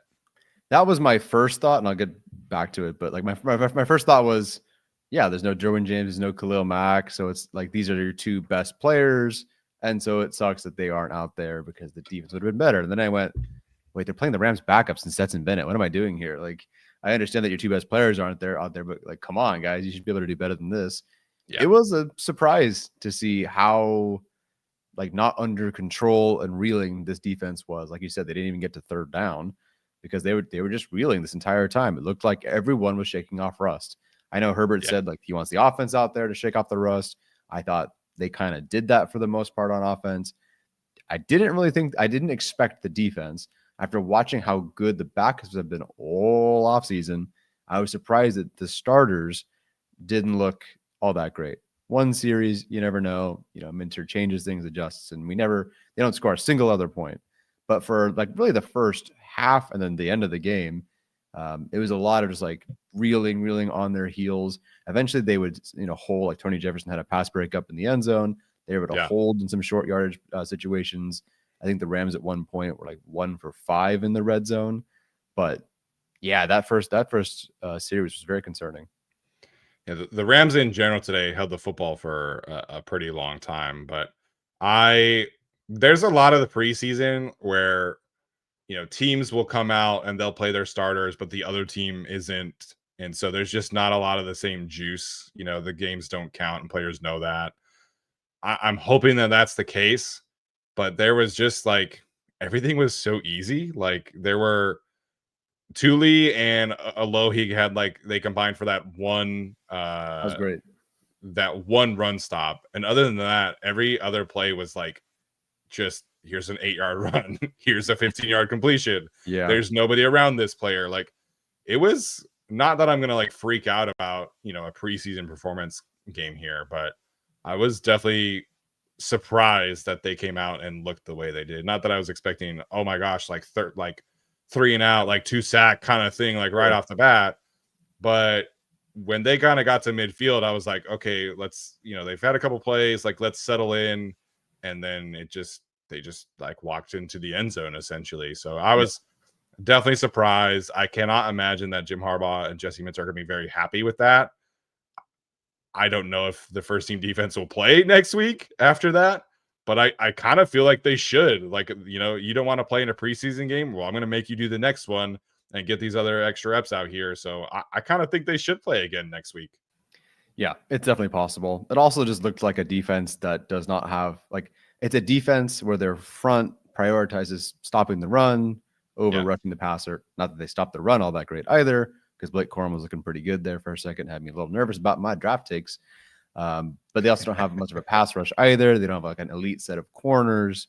That was my first thought, and I'll get back to it. But like my first thought was, yeah, there's no Derwin James, there's no Khalil Mack, so it's like these are your two best players, and so it sucks that they aren't out there because the defense would have been better. And then I went, wait, they're playing the Rams backups and Stetson Bennett. What am I doing here? Like, I understand that your two best players aren't out there, but like, come on, guys, you should be able to do better than this. Yeah. It was a surprise to see how like not under control and reeling this defense was. Like you said, they didn't even get to third down because they were just reeling this entire time. It looked like everyone was shaking off rust. I know Herbert said like he wants the offense out there to shake off the rust. I thought they kind of did that for the most part on offense. I didn't expect the defense. After watching how good the backups have been all offseason, I was surprised that the starters didn't look all that great. One series, you never know. You know, Minter changes things, adjusts, and they don't score a single other point. But for like really the first half and then the end of the game, it was a lot of just like reeling on their heels. Eventually they would, hold, like Tony Jefferson had a pass break up in the end zone. They were able to hold in some short yardage situations. I think the Rams at one point were like 1 for 5 in the red zone. But yeah, that first series was very concerning. Yeah, the Rams in general today held the football for a pretty long time. But there's a lot of the preseason where, teams will come out and they'll play their starters, but the other team isn't. And so there's just not a lot of the same juice. The games don't count and players know that. I'm hoping that that's the case. But there was just like everything was so easy. Like there were Thule and Alohi had like they combined for that one. That was great. That one run stop, and other than that, every other play was like just here's an 8-yard run, here's a 15-yard completion. Yeah, there's nobody around this player. Like it was not that I'm gonna like freak out about a preseason performance game here, but I was definitely surprised that they came out and looked the way they did. Not that I was expecting, oh my gosh, like 3 and out, like 2 sack kind of thing, like right off the bat. But when they kind of got to midfield, I was like, okay, let's, they've had a couple plays, like let's settle in. And then they just like walked into the end zone essentially. So I was definitely surprised. I cannot imagine that Jim Harbaugh and Jesse Minter are going to be very happy with that. I don't know if the first team defense will play next week after that, but I kind of feel like they should. Like, you don't want to play in a preseason game. Well, I'm going to make you do the next one and get these other extra reps out here. So I kind of think they should play again next week. Yeah, it's definitely possible. It also just looked like a defense that does not have it's a defense where their front prioritizes stopping the run over rushing the passer. Not that they stopped the run all that great either, because Blake Corum was looking pretty good there for a second, had me a little nervous about my draft takes. But they also don't have much of a pass rush either. They don't have like an elite set of corners.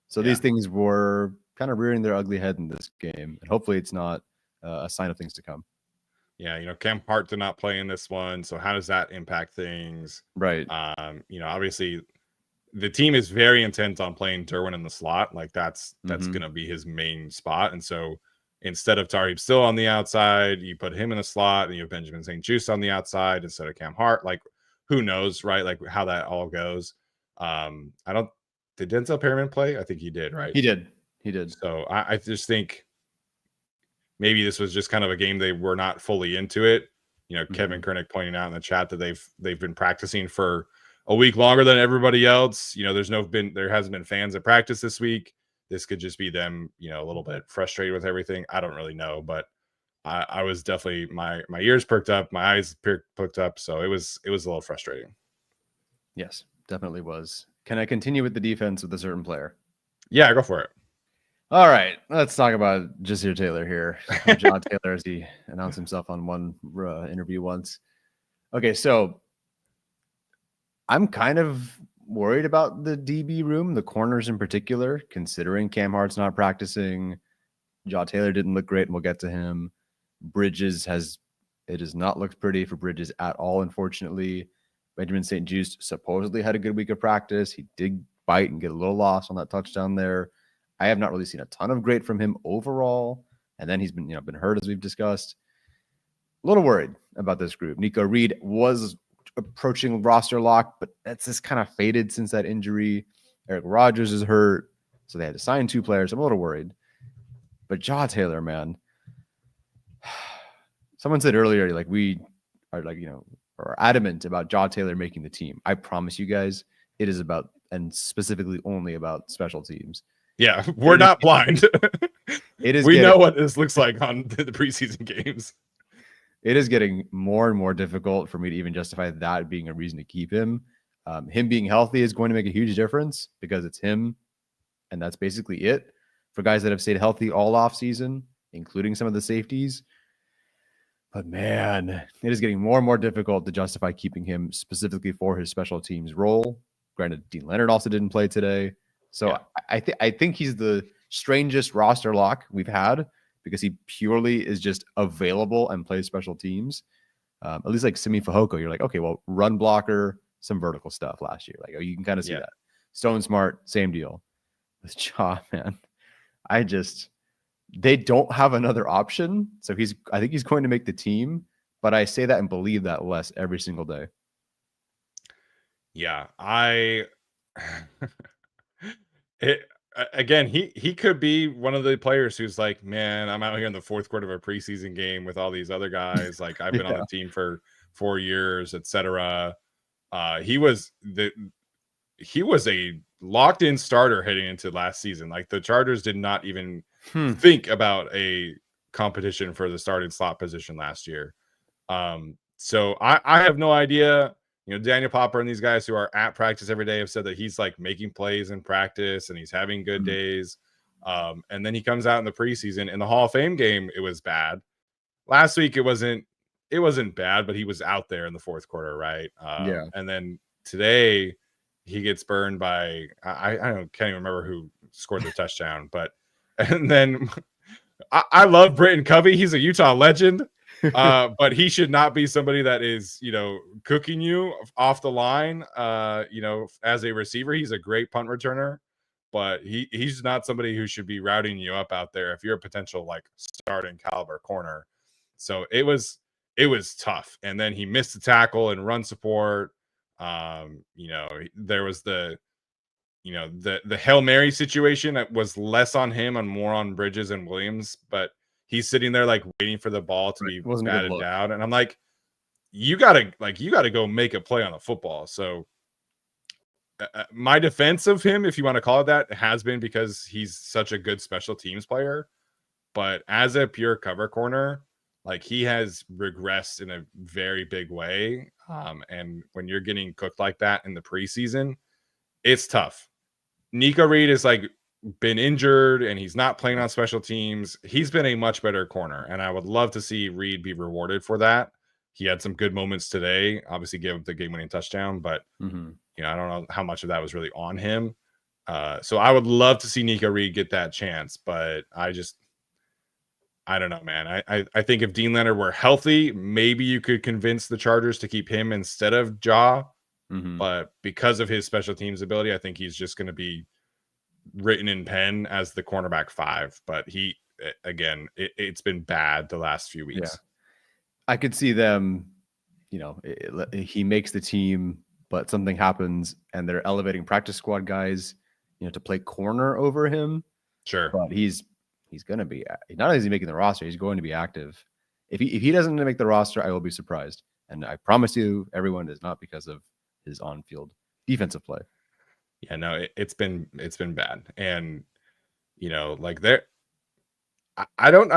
So these things were kind of rearing their ugly head in this game. And hopefully it's not a sign of things to come. Yeah, Cam Hart did not play in this one. So how does that impact things? Right. Obviously the team is very intent on playing Derwin in the slot. Like that's going to be his main spot. And so instead of Tariq still on the outside, you put him in the slot and you have Benjamin St. Juste on the outside instead of Cam Hart. Like, who knows, right? Like how that all goes. Did Denzel Perryman play? I think he did, right? He did. So I just think maybe this was just kind of a game they were not fully into it. Kevin Kernick pointing out in the chat that they've been practicing for a week longer than everybody else. There hasn't been fans at practice this week. This could just be them, a little bit frustrated with everything. I don't really know, but I was definitely my ears perked up, my eyes perked up. So it was a little frustrating. Yes, definitely was. Can I continue with the defense with a certain player? Yeah, go for it. All right, let's talk about Jasir Taylor here. John Taylor, as he announced himself on one interview once. Okay, so I'm kind of worried about the DB room, the corners in particular, considering Cam Hart's not practicing. John Taylor didn't look great, and we'll get to him. Bridges has not looked pretty for Bridges at all, unfortunately. Benjamin St. Juste supposedly had a good week of practice. He did bite and get a little lost on that touchdown there. I have not really seen a ton of great from him overall. And then he's been hurt, as we've discussed. A little worried about this group. Nico Reed was approaching roster lock, but that's just kind of faded since that injury. Eric Rodgers is hurt, so they had to sign 2 players. I'm a little worried. But Jaw Taylor, man, Someone said earlier, like we are like, are adamant about Jaw Taylor making the team. I promise you guys, it is about, and specifically only about special teams. Yeah, we're not blind. It is. We know what this looks like on the preseason games. It is getting more and more difficult for me to even justify that being a reason to keep him. Him being healthy is going to make a huge difference because it's him, and that's basically it. For guys that have stayed healthy all off season, including some of the safeties. But man, it is getting more and more difficult to justify keeping him specifically for his special teams role. Granted, Dean Leonard also didn't play today. So yeah. I think he's the strangest roster lock we've had because he purely is just available and plays special teams. At least like Simi Fehoko, you're like, okay, well, run blocker, some vertical stuff last year. Like, you can kind of see that. Stone Smart, same deal. With Jaw, man. They don't have another option. So I think he's going to make the team, but I say that and believe that less every single day. Yeah, again, he could be one of the players who's like, man, I'm out here in the fourth quarter of a preseason game with all these other guys. Like, I've been on the team for 4 years, etc. He was a locked-in starter heading into last season. Like, the Chargers did not even think about a competition for the starting slot position last year. So I have no idea. Daniel Popper and these guys who are at practice every day have said that he's like making plays in practice and he's having good days. And then he comes out in the preseason. In the Hall of Fame game, it was bad. Last week, it wasn't bad, but he was out there in the fourth quarter, right? And then today, he gets burned by can't even remember who scored the touchdown, but and then I love Britton Covey. He's a Utah legend. But he should not be somebody that is, cooking you off the line. As a receiver, he's a great punt returner, but he's not somebody who should be routing you up out there if you're a potential like starting caliber corner. So it was tough. And then he missed the tackle and run support. There was the Hail Mary situation that was less on him and more on Bridges and Williams, but he's sitting there like waiting for the ball to be batted down. And I'm like, you gotta go make a play on the football. So my defense of him, if you want to call it that, has been because he's such a good special teams player. But as a pure cover corner, like he has regressed in a very big way. And when you're getting cooked like that in the preseason, it's tough. Nico Reed is like been injured and he's not playing on special teams. He's been a much better corner, and I would love to see Reed be rewarded for that. He had some good moments today, obviously gave up the game-winning touchdown, but I don't know how much of that was really on him. So I would love to see Nico Reed get that chance, but I don't know, man. I think if Dean Leonard were healthy, maybe you could convince the Chargers to keep him instead of Jaw. But because of his special teams ability, I think he's just going to be written in pen as the cornerback 5. But it's been bad the last few weeks. Yeah. I could see them, he makes the team, but something happens and they're elevating practice squad guys, to play corner over him. Sure. But he's going to be, not only is he making the roster, he's going to be active. If he doesn't make the roster, I will be surprised. And I promise you, everyone, is not because of his on-field defensive play. Yeah, no, it's been bad. And like there, I don't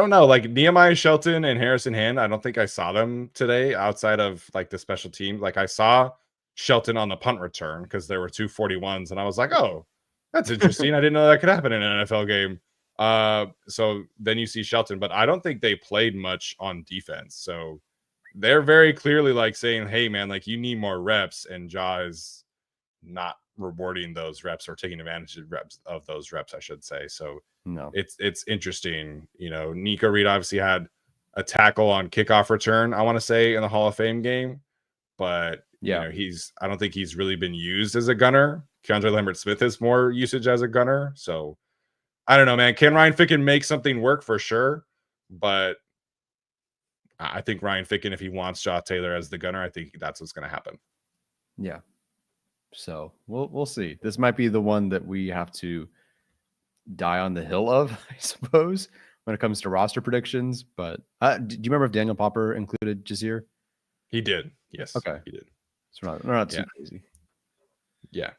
know, like Nehemiah Shelton and Harrison Hand, I don't think I saw them today outside of like the special team. Like I saw Shelton on the punt return because there were 2 41s, and I was like, oh, that's interesting. I didn't know that could happen in an NFL game. So then you see Shelton, but I don't think they played much on defense. So they're very clearly like saying, hey man, like you need more reps, and Jaw is not rewarding those reps or taking advantage of those reps, I should say. So no, it's interesting. Nico Reed obviously had a tackle on kickoff return, I want to say, in the Hall of Fame game, but I don't think he's really been used as a gunner. KeAndre Lambert-Smith has more usage as a gunner. So I don't know, man. Can Ryan Ficken make something work? For sure, but I think Ryan Ficken, if he wants Jaw Taylor as the gunner, I think that's what's going to happen. Yeah. So we'll see. This might be the one that we have to die on the hill of, I suppose. when it comes to roster predictions. But do you remember if Daniel Popper included Jazir? He did. Yes. Okay. He did. So we're not too crazy. Yeah.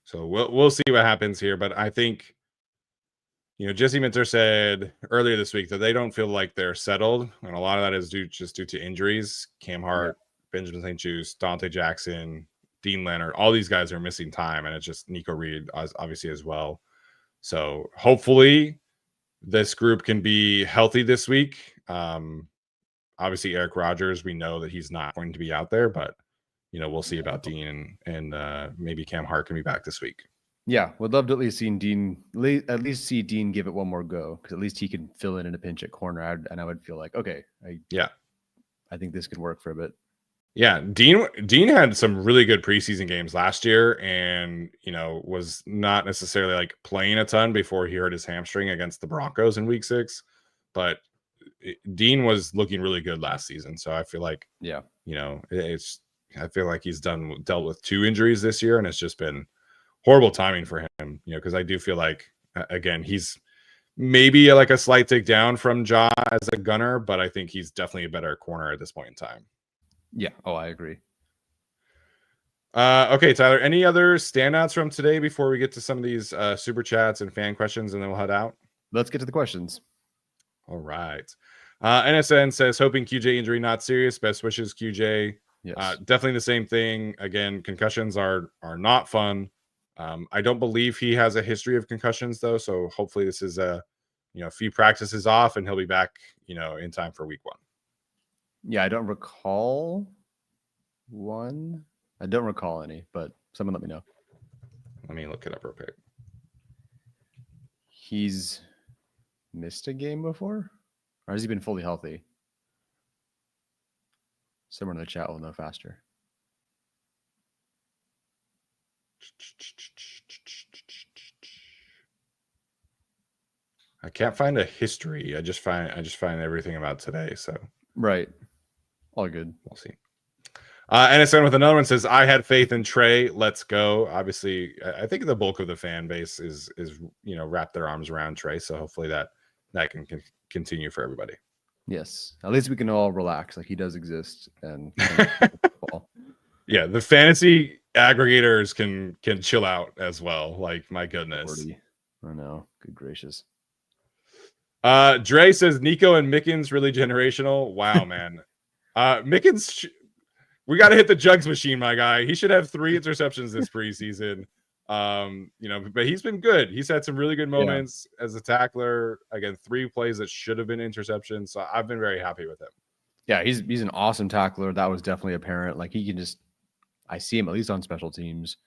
So we'll see what happens here. But I think, Jesse Minter said earlier this week that they don't feel like they're settled. And a lot of that is due to injuries. Cam Hart, Benjamin St. Juste, Dante Jackson, Dean Leonard, all these guys are missing time. And it's just Nico Reed, obviously, as well. So hopefully this group can be healthy this week. Obviously, Eric Rogers, we know that he's not going to be out there, but we'll see about Dean and maybe Cam Hart can be back this week. Yeah, would love to at least see Dean give it one more go, because at least he can fill in a pinch at corner, and I would feel like, okay, I think this could work for a bit. Yeah, Dean had some really good preseason games last year, and was not necessarily like playing a ton before he hurt his hamstring against the Broncos in Week 6, but Dean was looking really good last season. So I feel like I feel like he's dealt with 2 injuries this year, and it's just been horrible timing for him. Because I do feel like again he's maybe like a slight tick down from Ja as a gunner, but I think he's definitely a better corner at this point in time. Yeah. Oh, I agree. Okay, Tyler, any other standouts from today before we get to some of these super chats and fan questions, and then we'll head out? Let's get to the questions. All right. NSN says, hoping QJ injury not serious. Best wishes, QJ. Yes. Definitely the same thing. Again, concussions are not fun. I don't believe he has a history of concussions, though, so hopefully this is a few practices off, and he'll be back in time for Week 1. Yeah, I don't recall one. I don't recall any, but someone let me know. Let me look it up real quick. He's missed a game before? Or has he been fully healthy? Someone in the chat will know faster. I can't find a history. I just find everything about today. So right, all good. We'll see. NSN with another one says, I had faith in Trey. Let's go. Obviously, I think the bulk of the fan base is wrapped their arms around Trey. So hopefully that can continue for everybody. Yes, at least we can all relax. Like, he does exist, and yeah, the fantasy aggregators can chill out as well. Like, my goodness. I know. Good gracious. Dre says Nico and Mickens really generational. Wow, man. Mickens, we got to hit the jugs machine, my guy. He should have 3 interceptions this preseason. But he's been good. He's had some really good moments as a tackler. Again, 3 plays that should have been interceptions. So I've been very happy with him. Yeah, he's an awesome tackler. That was definitely apparent. Like, he can I see him at least on special teams.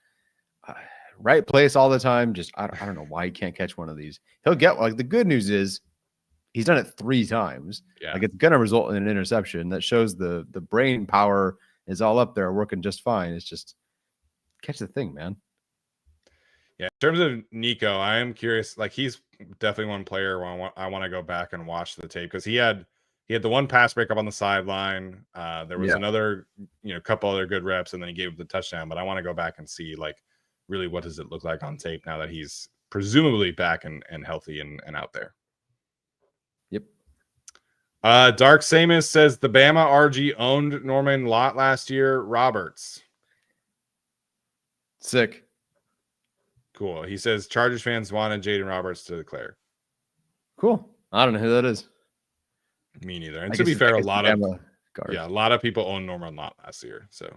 Right place all the time. Just I don't know why he can't catch one of these. He'll get, like, the good news is he's done it 3 times. Yeah. Like, it's gonna result in an interception. That shows the brain power is all up there, working just fine. It's just catch the thing, man. Yeah, in terms of Nico, I am curious. Like, he's definitely one player where I want to go back and watch the tape, because he had the one pass breakup on the sideline. There was another, couple other good reps, and then he gave up the touchdown. But I want to go back and see, like, really what does it look like on tape now that he's presumably back and healthy and out there. Yep. Dark Samus says the Bama RG owned Norman Lott last year. Roberts. Sick. Cool. He says Chargers fans wanted Jaden Roberts to declare. Cool. I don't know who that is. Me neither. And to be fair, a lot of people own Norman Lott last year. So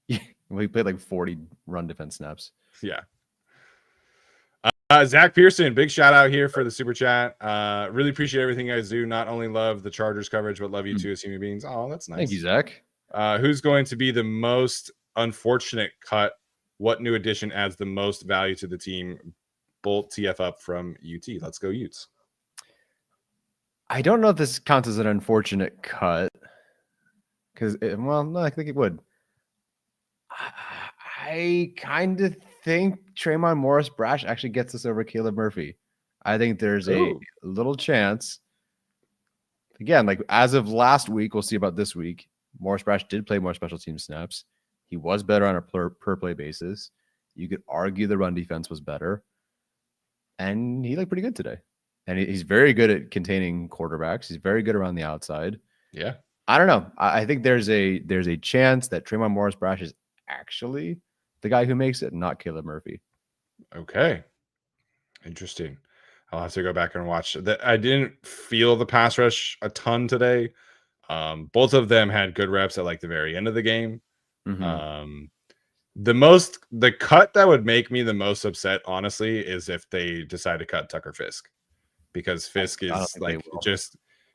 yeah, we played like 40 run defense snaps. Yeah. Zach Pearson, big shout out here for the super chat. Really appreciate everything you guys do. Not only love the Chargers coverage, but love you too as human beings. Oh, that's nice. Thank you, Zach. Who's going to be the most unfortunate cut? What new addition adds the most value to the team? Bolt TF up from UT. Let's go, Utes. I don't know if this counts as an unfortunate cut, because, no, I think it would. I kind of think Tremont Morris Brash actually gets us over Caleb Murphy. I think there's a little chance. Again, like, as of last week, we'll see about this week. Morris Brash did play more special team snaps. He was better on a per play basis. You could argue the run defense was better, and he looked pretty good today. and he's very good at containing quarterbacks. He's very good around the outside. Yeah. I don't know. I think there's a chance that Tremont Morris-Brash is actually the guy who makes it, not Caleb Murphy. Okay. Interesting. I'll have to go back and watch that. I didn't feel the pass rush a ton today. Both of them had good reps at like the very end of the game. Mm-hmm. The cut that would make me the most upset, honestly, is if they decide to cut Tucker Fisk, because Fisk is like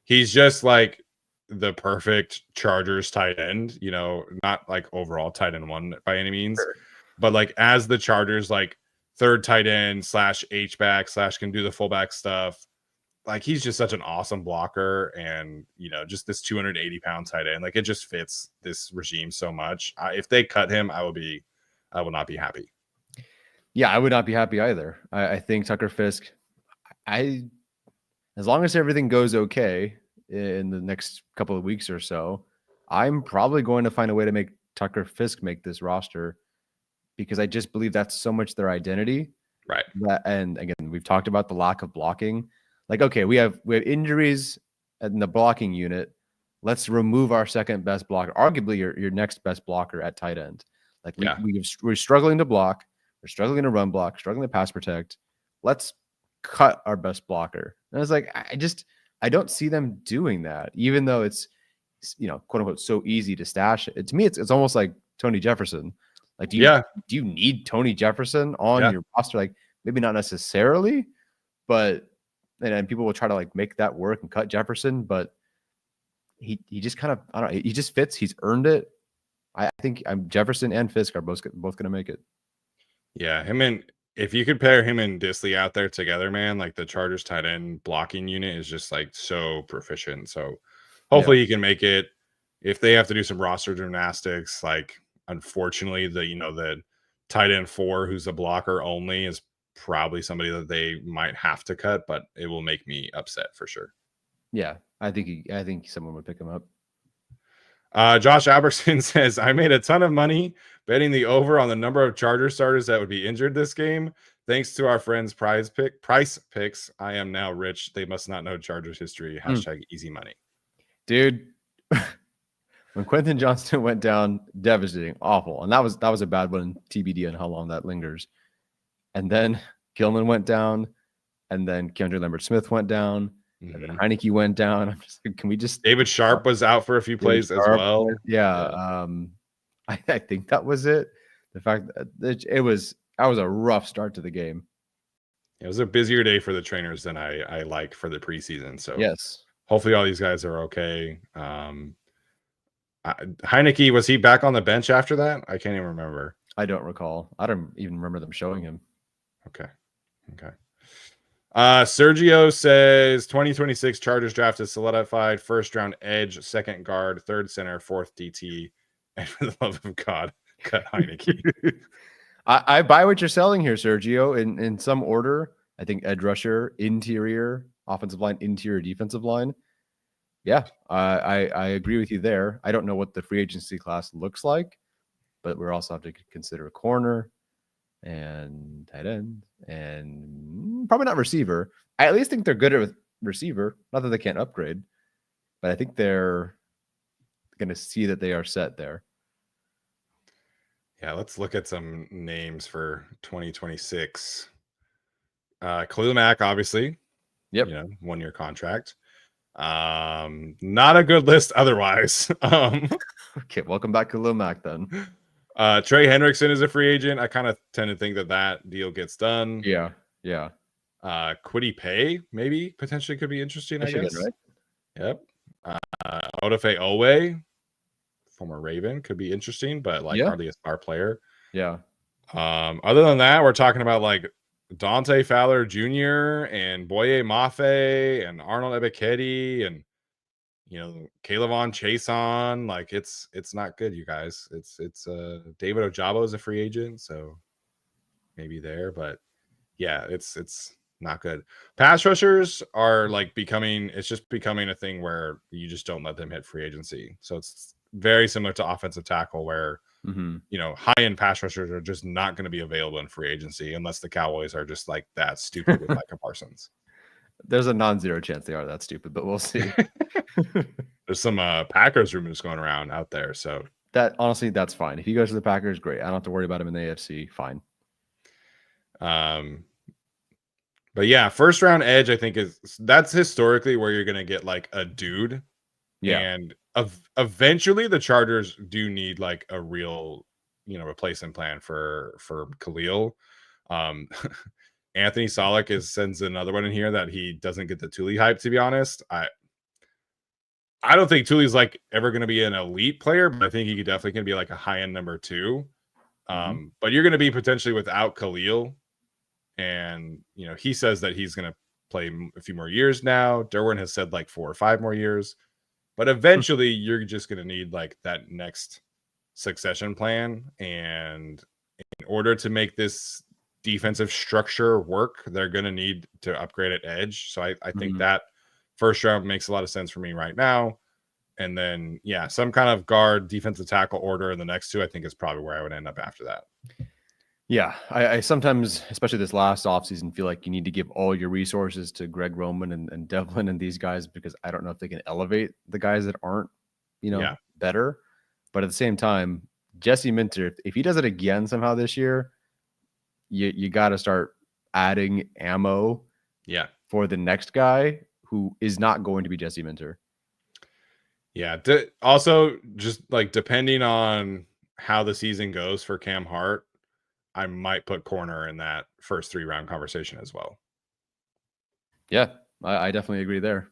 he's just like the perfect Chargers tight end, you know, not like overall tight end one by any means, Sure. but like as the Chargers like third tight end / H-back / can do the fullback stuff. Like he's just such an awesome blocker, and you know, just this 280-pound tight end, like it just fits this regime so much. If they cut him, I will not be happy. Yeah, I would not be happy either. I think Tucker Fisk, as long as everything goes okay in the next couple of weeks or so, I'm probably going to find a way to make Tucker Fisk make this roster, because I just believe that's so much their identity. Right. And again, we've talked about the lack of blocking. Like, okay, we have injuries in the blocking unit. Let's remove our second best blocker, arguably your next best blocker at tight end. Like we're struggling to block, we're struggling to run block, struggling to pass protect. Let's cut our best blocker. And I was like, I don't see them doing that, even though it's, you know, quote unquote, so easy to stash it. To me, it's almost like Tony Jefferson. Like, do you need Tony Jefferson on your roster? Like, maybe not necessarily, but and people will try to like make that work and cut Jefferson, but he just kind of, I don't know, he just fits. He's earned it. I think Jefferson and Fisk are both going to make it. Yeah, if you could pair him and Disley out there together, man, like the Chargers tight end blocking unit is just like so proficient. So hopefully he can make it. If they have to do some roster gymnastics, like unfortunately the tight end 4 who's a blocker only is probably somebody that they might have to cut, but it will make me upset for sure. Yeah, I think someone would pick him up. Josh Albertson says, I made a ton of money betting the over on the number of Charger starters that would be injured this game. Thanks to our friends Price Picks, I am now rich. They must not know Chargers history. # easy money. Dude, when Quentin Johnston went down, devastating, awful. And that was a bad one, TBD on how long that lingers. And then Gilman went down, and then KeAndre Lambert-Smith went down. And then Heineke went down. I'm just like, can we just? David Sharp was out for a few plays as well. Yeah. I think that was it. The fact that that was a rough start to the game. It was a busier day for the trainers than I like for the preseason. So yes, hopefully all these guys are okay. Heineke, was he back on the bench after that? I can't even remember. I don't recall. I don't even remember them showing him. Okay. Sergio says 2026 Chargers draft is solidified. First round edge, second guard, third center, fourth DT, and for the love of God, cut Heineke. I buy what you're selling here, Sergio. In some order, I think edge rusher, interior, offensive line, interior, defensive line. Yeah, I agree with you there. I don't know what the free agency class looks like, but we're also have to consider a corner and tight end and probably not receiver. I at least think they're good at receiver. Not that they can't upgrade, but I think they're going to see that they are set there. Yeah, let's look at some names for 2026. Khalil Mack, obviously. Yep. 1-year contract. Not a good list otherwise. Okay, welcome back, Khalil Mack then. Trey Hendrickson is a free agent. I kind of tend to think that deal gets done. Yeah. Kwity Paye maybe potentially could be interesting. Michigan, I guess. Right? Yep. Odafe Owe, former Raven, could be interesting, but hardly a star player. Yeah. Other than that, we're talking about like Dante Fowler Jr. and Boye Mafe and Arnold Ebiketie and Kayvon Chason. Like it's not good, you guys. It's David Ojabo is a free agent, so maybe there, but yeah, it's not good. Pass rushers are like becoming a thing where you just don't let them hit free agency. So it's very similar to offensive tackle where high-end pass rushers are just not going to be available in free agency unless the Cowboys are just like that stupid with Micah Parsons. There's a non-zero chance they are that stupid, but we'll see. There's some Packers rumors going around out there. So that honestly, that's fine. If he goes to the Packers, great. I don't have to worry about him in the AFC. Fine. But yeah, first round edge, I think that's historically where you're gonna get like a dude. Yeah. And eventually the Chargers do need like a real, replacement plan for Khalil. Anthony Solak sends another one in here that he doesn't get the Thule hype, to be honest. I don't think Thule's like ever going to be an elite player, but I think he definitely can be like a high-end number 2. But you're going to be potentially without Khalil. And, he says that he's going to play a few more years now. Derwin has said like 4 or 5 more years. But eventually you're just going to need like that next succession plan. And in order to make this defensive structure work, they're going to need to upgrade at edge. So I think that first round makes a lot of sense for me right now. And then, yeah, some kind of guard, defensive tackle order in the next 2, I think is probably where I would end up after that. Yeah, I sometimes, especially this last offseason, feel like you need to give all your resources to Greg Roman and Devlin and these guys, because I don't know if they can elevate the guys that aren't, better. But at the same time, Jesse Minter, if he does it again somehow this year, you got to start adding ammo for the next guy who is not going to be Jesse Minter. Yeah. Also, just like depending on how the season goes for Cam Hart, I might put corner in that first 3-round conversation as well. Yeah, I definitely agree there.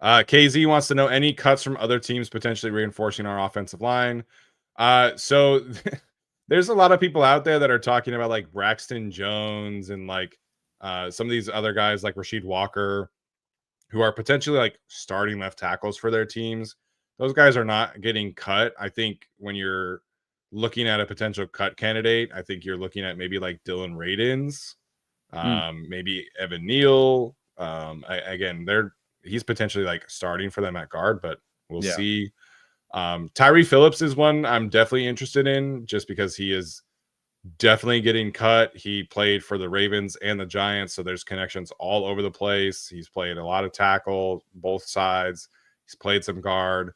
KZ wants to know any cuts from other teams potentially reinforcing our offensive line. So there's a lot of people out there that are talking about like Braxton Jones and like some of these other guys like Rasheed Walker, who are potentially like starting left tackles for their teams. Those guys are not getting cut. I think when you're looking at a potential cut candidate, I think you're looking at maybe like Dylan Radins, maybe Evan Neal. He's potentially like starting for them at guard, but we'll see. Tyree Phillips is one I'm definitely interested in, just because he is definitely getting cut. He played for the Ravens and the Giants, so there's connections all over the place. He's played a lot of tackle, both sides. He's played some guard.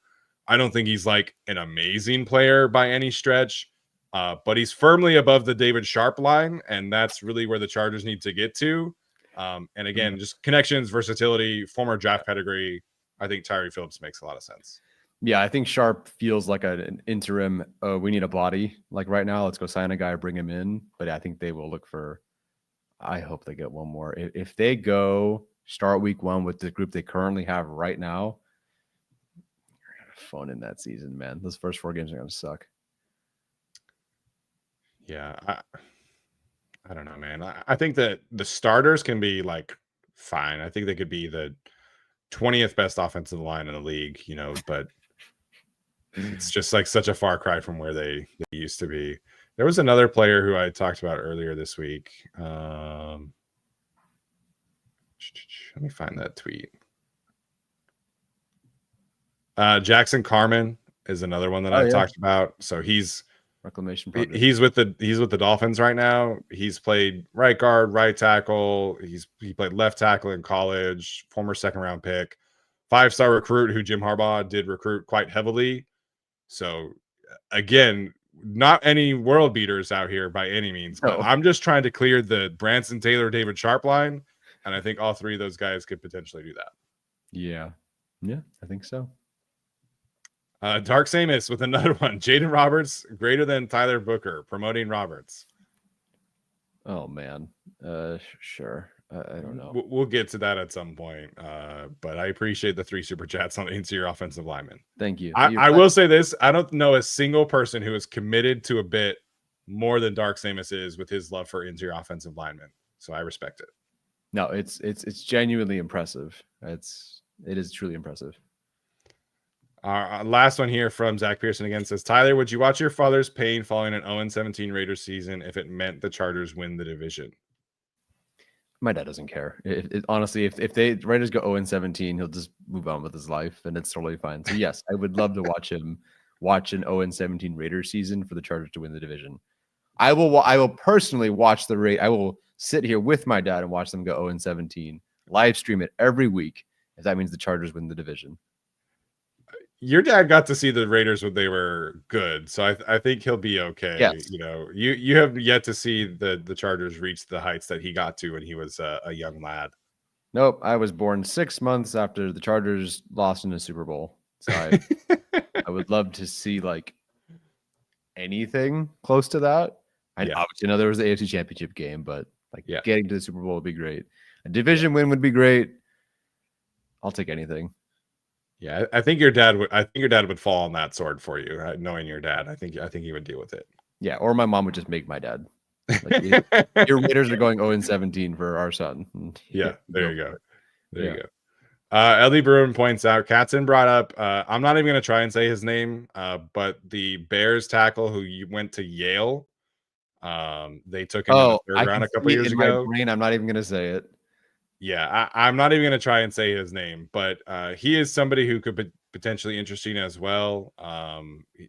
I don't think he's like an amazing player by any stretch, but he's firmly above the David Sharp line, and that's really where the Chargers need to get to. And again, just connections, versatility, former draft pedigree. I think Tyree Phillips makes a lot of sense. Yeah, I think Sharp feels like an interim. We need a body. Like right now, let's go sign a guy, bring him in. But I think they will look for. I hope they get one more. If they go start week 1 with the group they currently have right now, you're gonna have fun in that season, man. Those first 4 games are gonna suck. Yeah, I don't know, man. I think that the starters can be like fine. I think they could be the 20th best offensive line in the league, but it's just like such a far cry from where they used to be. There was another player who I talked about earlier this week. Let me find that tweet. Jackson Carman is another one that I've talked about. So he's reclamation project. He's with the Dolphins right now. He's played right guard, right tackle. He played left tackle in college, former 2nd-round pick, 5-star recruit who Jim Harbaugh did recruit quite heavily. So again, not any world beaters out here by any means, but I'm just trying to clear the Branson Taylor, David Sharp line. And I think all 3 of those guys could potentially do that. Yeah, I think so. Dark Samus with another one. Jaden Roberts greater than Tyler Booker, promoting Roberts. Oh man, sure. I don't know. We'll get to that at some point. But I appreciate the 3 super chats on the interior offensive lineman. Thank you. I will say this: I don't know a single person who is committed to a bit more than Dark Samus is with his love for interior offensive linemen. So I respect it. No, it's genuinely impressive. It is truly impressive. Our last one here from Zach Pearson again says, Tyler, would you watch your father's pain following an 0-17 Raiders season if it meant the Chargers win the division? My dad doesn't care. Honestly, if they Raiders go 0-17, he'll just move on with his life, and it's totally fine. So yes, I would love to watch him watch an 0-17 Raiders season for the Chargers to win the division. I will personally watch I will sit here with my dad and watch them go 0-17, live stream it every week, if that means the Chargers win the division. Your dad got to see the Raiders when they were good, so I think he'll be okay. Yes. You know, you have yet to see the Chargers reach the heights that he got to when he was a young lad. Nope, I was born 6 months after the Chargers lost in the Super Bowl, so I would love to see like anything close to that. I obviously know there was the AFC Championship game, but like getting to the Super Bowl would be great. A division win would be great. I'll take anything. Yeah, I think your dad would fall on that sword for you. Knowing your dad, I think he would deal with it. Yeah, or my mom would just make my dad. Like, your Raiders are going 0-17 for our son. Yeah, there you go. There you go. Ellie Bruin points out, Katzen brought up, I'm not even going to try and say his name, but the Bears tackle who went to Yale, they took him in the third round a couple years ago. I'm not even going to say it. Yeah, I'm not even going to try and say his name, but he is somebody who could be potentially interesting as well.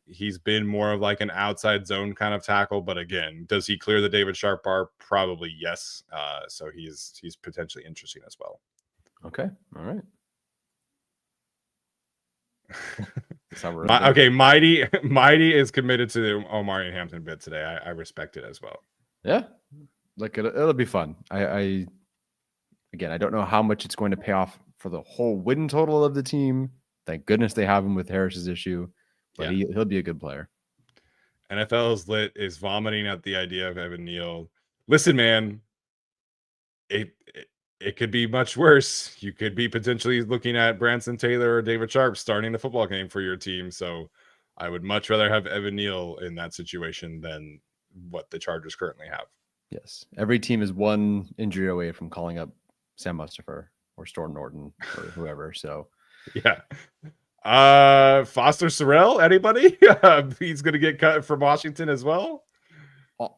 He's been more of like an outside zone kind of tackle, but again, does he clear the David Sharp bar? Probably yes. So he's potentially interesting as well. Okay, all right. Okay, Mighty is committed to the Omarion Hampton bid today. I respect it as well. Yeah, like it'll be fun. Again, I don't know how much it's going to pay off for the whole win total of the team. Thank goodness they have him with Harris's issue, but he'll be a good player. NFL's lit is vomiting at the idea of Evan Neal. Listen, man, it could be much worse. You could be potentially looking at Branson Taylor or David Sharp starting the football game for your team. So I would much rather have Evan Neal in that situation than what the Chargers currently have. Yes. Every team is one injury away from calling up Sam Mustipher or Storm Norton or whoever. So yeah. Foster Sorrell, anybody? He's going to get cut from Washington as well.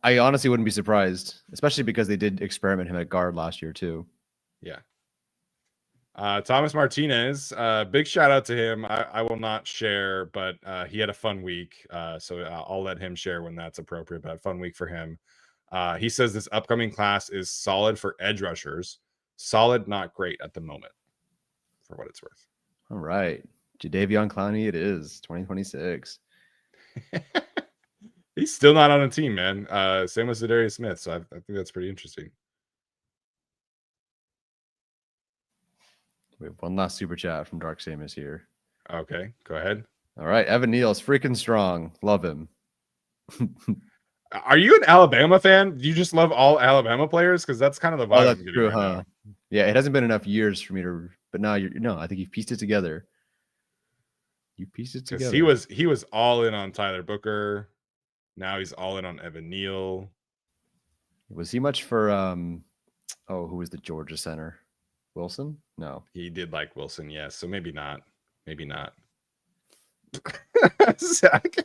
I honestly wouldn't be surprised, especially because they did experiment him at guard last year too. Yeah. Thomas Martinez, big shout out to him. I will not share, but he had a fun week. So I'll let him share when that's appropriate, but fun week for him. He says this upcoming class is solid for edge rushers. Solid, not great at the moment, for what it's worth. All right. Jadeveon Clowney, it is 2026. He's still not on a team, man. Same with Zadarius Smith. So I think that's pretty interesting. We have one last super chat from Dark Samus here. Okay, go ahead. All right. Evan Neal's freaking strong. Love him. Are you an Alabama fan? Do you just love all Alabama players? Because that's kind of the vibe. That's true, huh? Yeah, it hasn't been enough years for me to, but now I think you've pieced it together. You pieced it together. He was all in on Tyler Booker. Now he's all in on Evan Neal. Was he much for who was the Georgia center? Wilson? No. He did like Wilson, yes. So maybe not. Maybe not. Zach.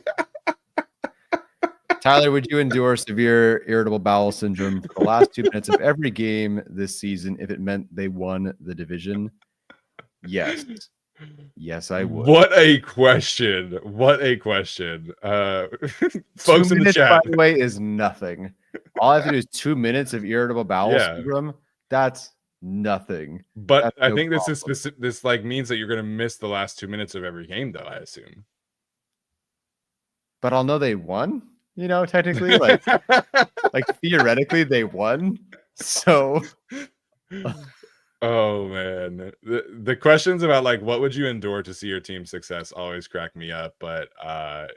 Tyler, would you endure severe irritable bowel syndrome for the last 2 minutes of every game this season if it meant they won the division? Yes. Yes, I would. What a question. What a question. Folks in the chat. By the way, is nothing. All I have to do is 2 minutes of irritable bowel syndrome. That's nothing. But I think this is specific. This like means that you're going to miss the last 2 minutes of every game, though, I assume. But I'll know they won. You know, technically, like theoretically, they won. So, oh man, the questions about like what would you endure to see your team's success always crack me up. But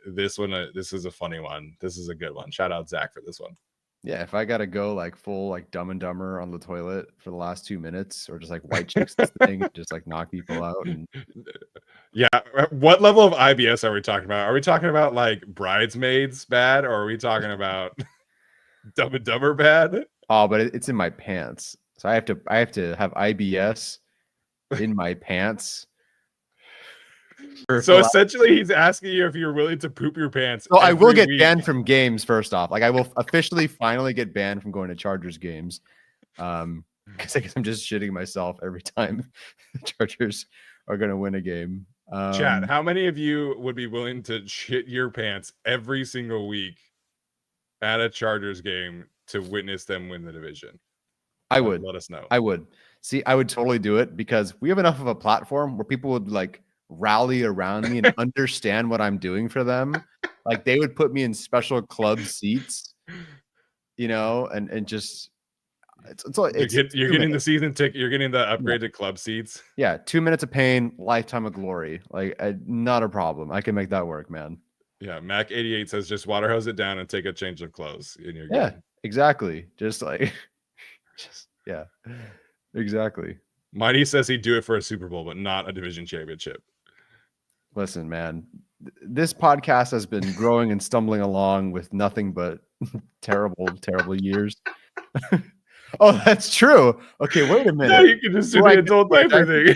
this is a funny one. This is a good one. Shout out Zach for this one. Yeah, if I gotta go like full like Dumb and Dumber on the toilet for the last 2 minutes, or just like White Chicks thing, just like knock people out. And yeah, what level of IBS are we talking about? Are we talking about like Bridesmaids bad, or are we talking about Dumb and Dumber bad? Oh, but it's in my pants, so I have to have IBS in my pants. So essentially, he's asking you if you're willing to poop your pants. So I will get banned from games. First off, like I will officially finally get banned from going to Chargers games, because I guess I'm just shitting myself every time the Chargers are going to win a game. Chad, how many of you would be willing to shit your pants every single week at a Chargers game to witness them win the division? I would. Let us know. I would. See, I would totally do it because we have enough of a platform where people would like rally around me and understand what I'm doing for them. Like they would put me in special club seats, and just you're getting the season ticket. You're getting the upgraded club seats. Yeah, 2 minutes of pain, lifetime of glory. Like, not a problem. I can make that work, man. Yeah, Mac88 says just water hose it down and take a change of clothes. And you're good. Exactly. Just like, exactly. Mighty says he'd do it for a Super Bowl, but not a division championship. Listen, man, this podcast has been growing and stumbling along with nothing but terrible years. Oh, that's true. Okay, wait a minute. No, you can just do the adult diaper thing.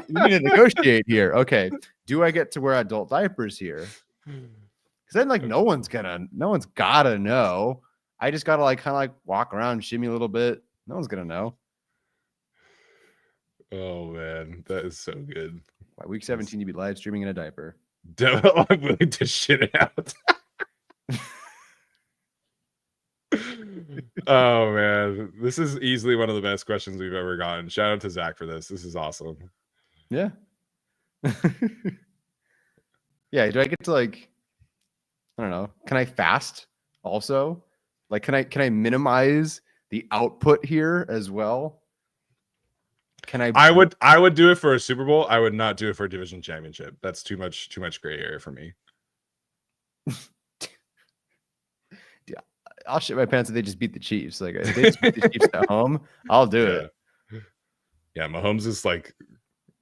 We need to negotiate here. Okay, do I get to wear adult diapers here? Because then, like, no one's gotta know. I just gotta kind of walk around, shimmy a little bit. No one's gonna know. Oh man, that is so good. By week 17, you'd be live streaming in a diaper. Devil, I'm willing to shit it out. Oh man, this is easily one of the best questions we've ever gotten. Shout out to Zach for this. This is awesome. Yeah. Yeah. Do I get to I don't know. Can I fast also? Like, can I minimize the output here as well? Can I? I would do it for a Super Bowl. I would not do it for a division championship. That's too much gray area for me. I'll shit my pants if they just beat the Chiefs. Like, if they just beat the Chiefs at home, I'll do it. Yeah, Mahomes is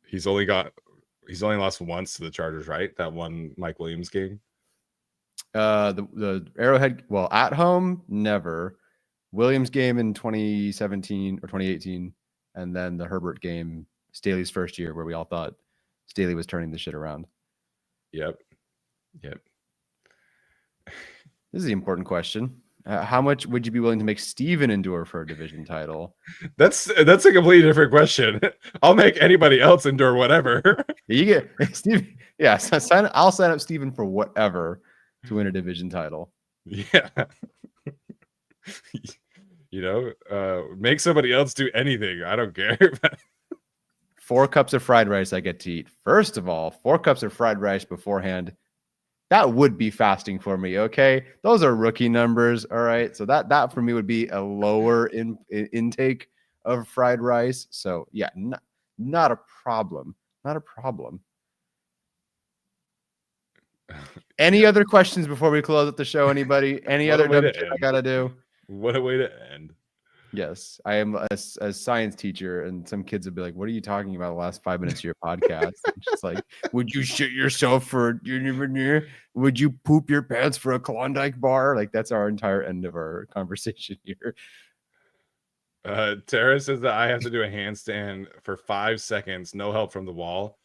he's only lost once to the Chargers, right? That one Mike Williams game. The Arrowhead, well, at home, never. Williams game in 2017 or 2018, and then the Herbert game, Staley's first year, where we all thought Staley was turning the shit around. Yep. This is the important question. How much would you be willing to make Steven endure for a division title? That's a completely different question. I'll make anybody else endure whatever. You get Steven. Yeah, I'll sign up Steven for whatever to win a division title. Yeah. Make somebody else do anything. I don't care. 4 cups of fried rice I get to eat. First of all, 4 cups of fried rice beforehand. That would be fasting for me, okay? Those are rookie numbers, all right? So that for me would be a lower intake of fried rice. So, yeah, not a problem. Not a problem. Any other questions before we close up the show, anybody? Any other dumb shit I got to do? What a way to end. Yes, I am a science teacher, and some kids would be like, "What are you talking about the last 5 minutes of your podcast?" It's just like, would you shit yourself for? Would you poop your pants for a Klondike bar? Like, that's our entire end of our conversation here. TeRah says that I have to do a handstand for 5 seconds, no help from the wall.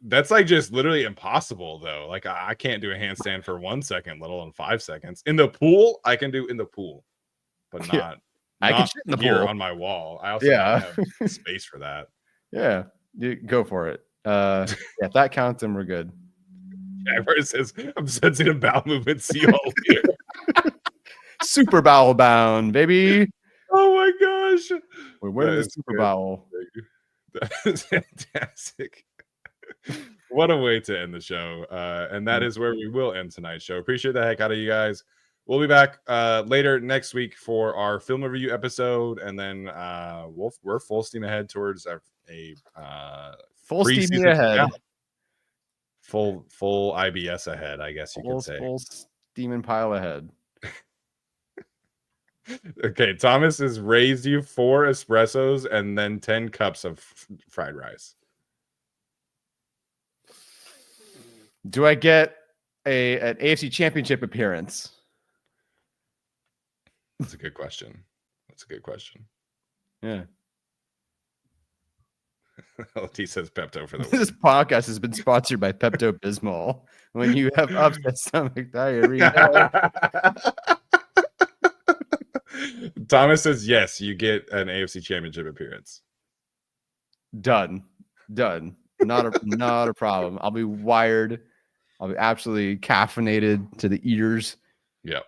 That's just literally impossible, though. Like, I can't do a handstand for 1 second, let alone 5 seconds. In the pool, I can do in the pool, but not. Yeah. I can shit in the here pool on my wall. I also have space for that. Yeah, go for it. If that counts, then we're good. Herbert says, "I'm sensing a bowel movement. See you all here." Super bowel bound, baby. Oh my gosh! We're winning the Super Bowl. That is fantastic. What a way to end the show. And that is where we will end tonight's show. Appreciate the heck out of you guys. We'll be back later next week for our film review episode, and then we're full steam ahead towards a full steam ahead. Yeah. Full IBS ahead, I guess you could say. Full steaming pile ahead. Okay, Thomas has raised you 4 espressos and then 10 cups of fried rice. Do I get an AFC Championship appearance? That's a good question. Yeah. He says Pepto for the This podcast has been sponsored by Pepto-Bismol. When you have upset stomach diarrhea. Thomas says yes, you get an AFC Championship appearance. Done. Not a problem. I'll be wired. I'll be absolutely caffeinated to the eaters. Yep.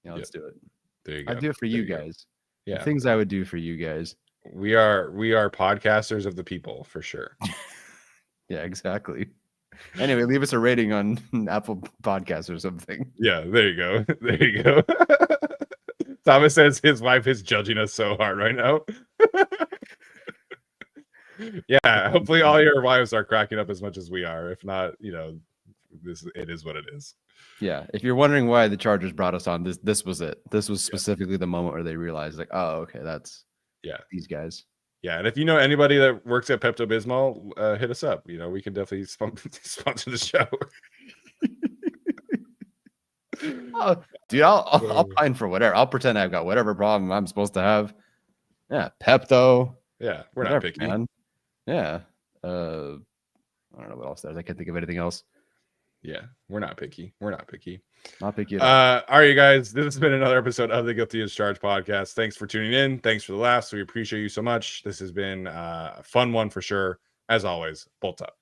Yeah, let's do it. There you go. I do it for you guys. Yeah. The things I would do for you guys. We are podcasters of the people for sure. Yeah, exactly. Anyway, leave us a rating on Apple Podcasts or something. Yeah, there you go. There you go. Thomas says his wife is judging us so hard right now. Yeah, hopefully all your wives are cracking up as much as we are. If not, it is what it is. Yeah, if you're wondering why the Chargers brought us on, this was it. This was specifically the moment where they realized, like, oh, okay, that's these guys. Yeah, and if you know anybody that works at Pepto Bismol, hit us up. We can definitely sponsor the show. Oh, dude, I'll pine for whatever. I'll pretend I've got whatever problem I'm supposed to have. Yeah, Pepto. Yeah, we're not picky. Man. Yeah. I don't know what else there is. I can't think of anything else. Yeah, we're not picky. Not picky at all. All right, you guys. This has been another episode of the Guilty as Charged podcast. Thanks for tuning in. Thanks for the laughs. We appreciate you so much. This has been a fun one for sure. As always, bolt up.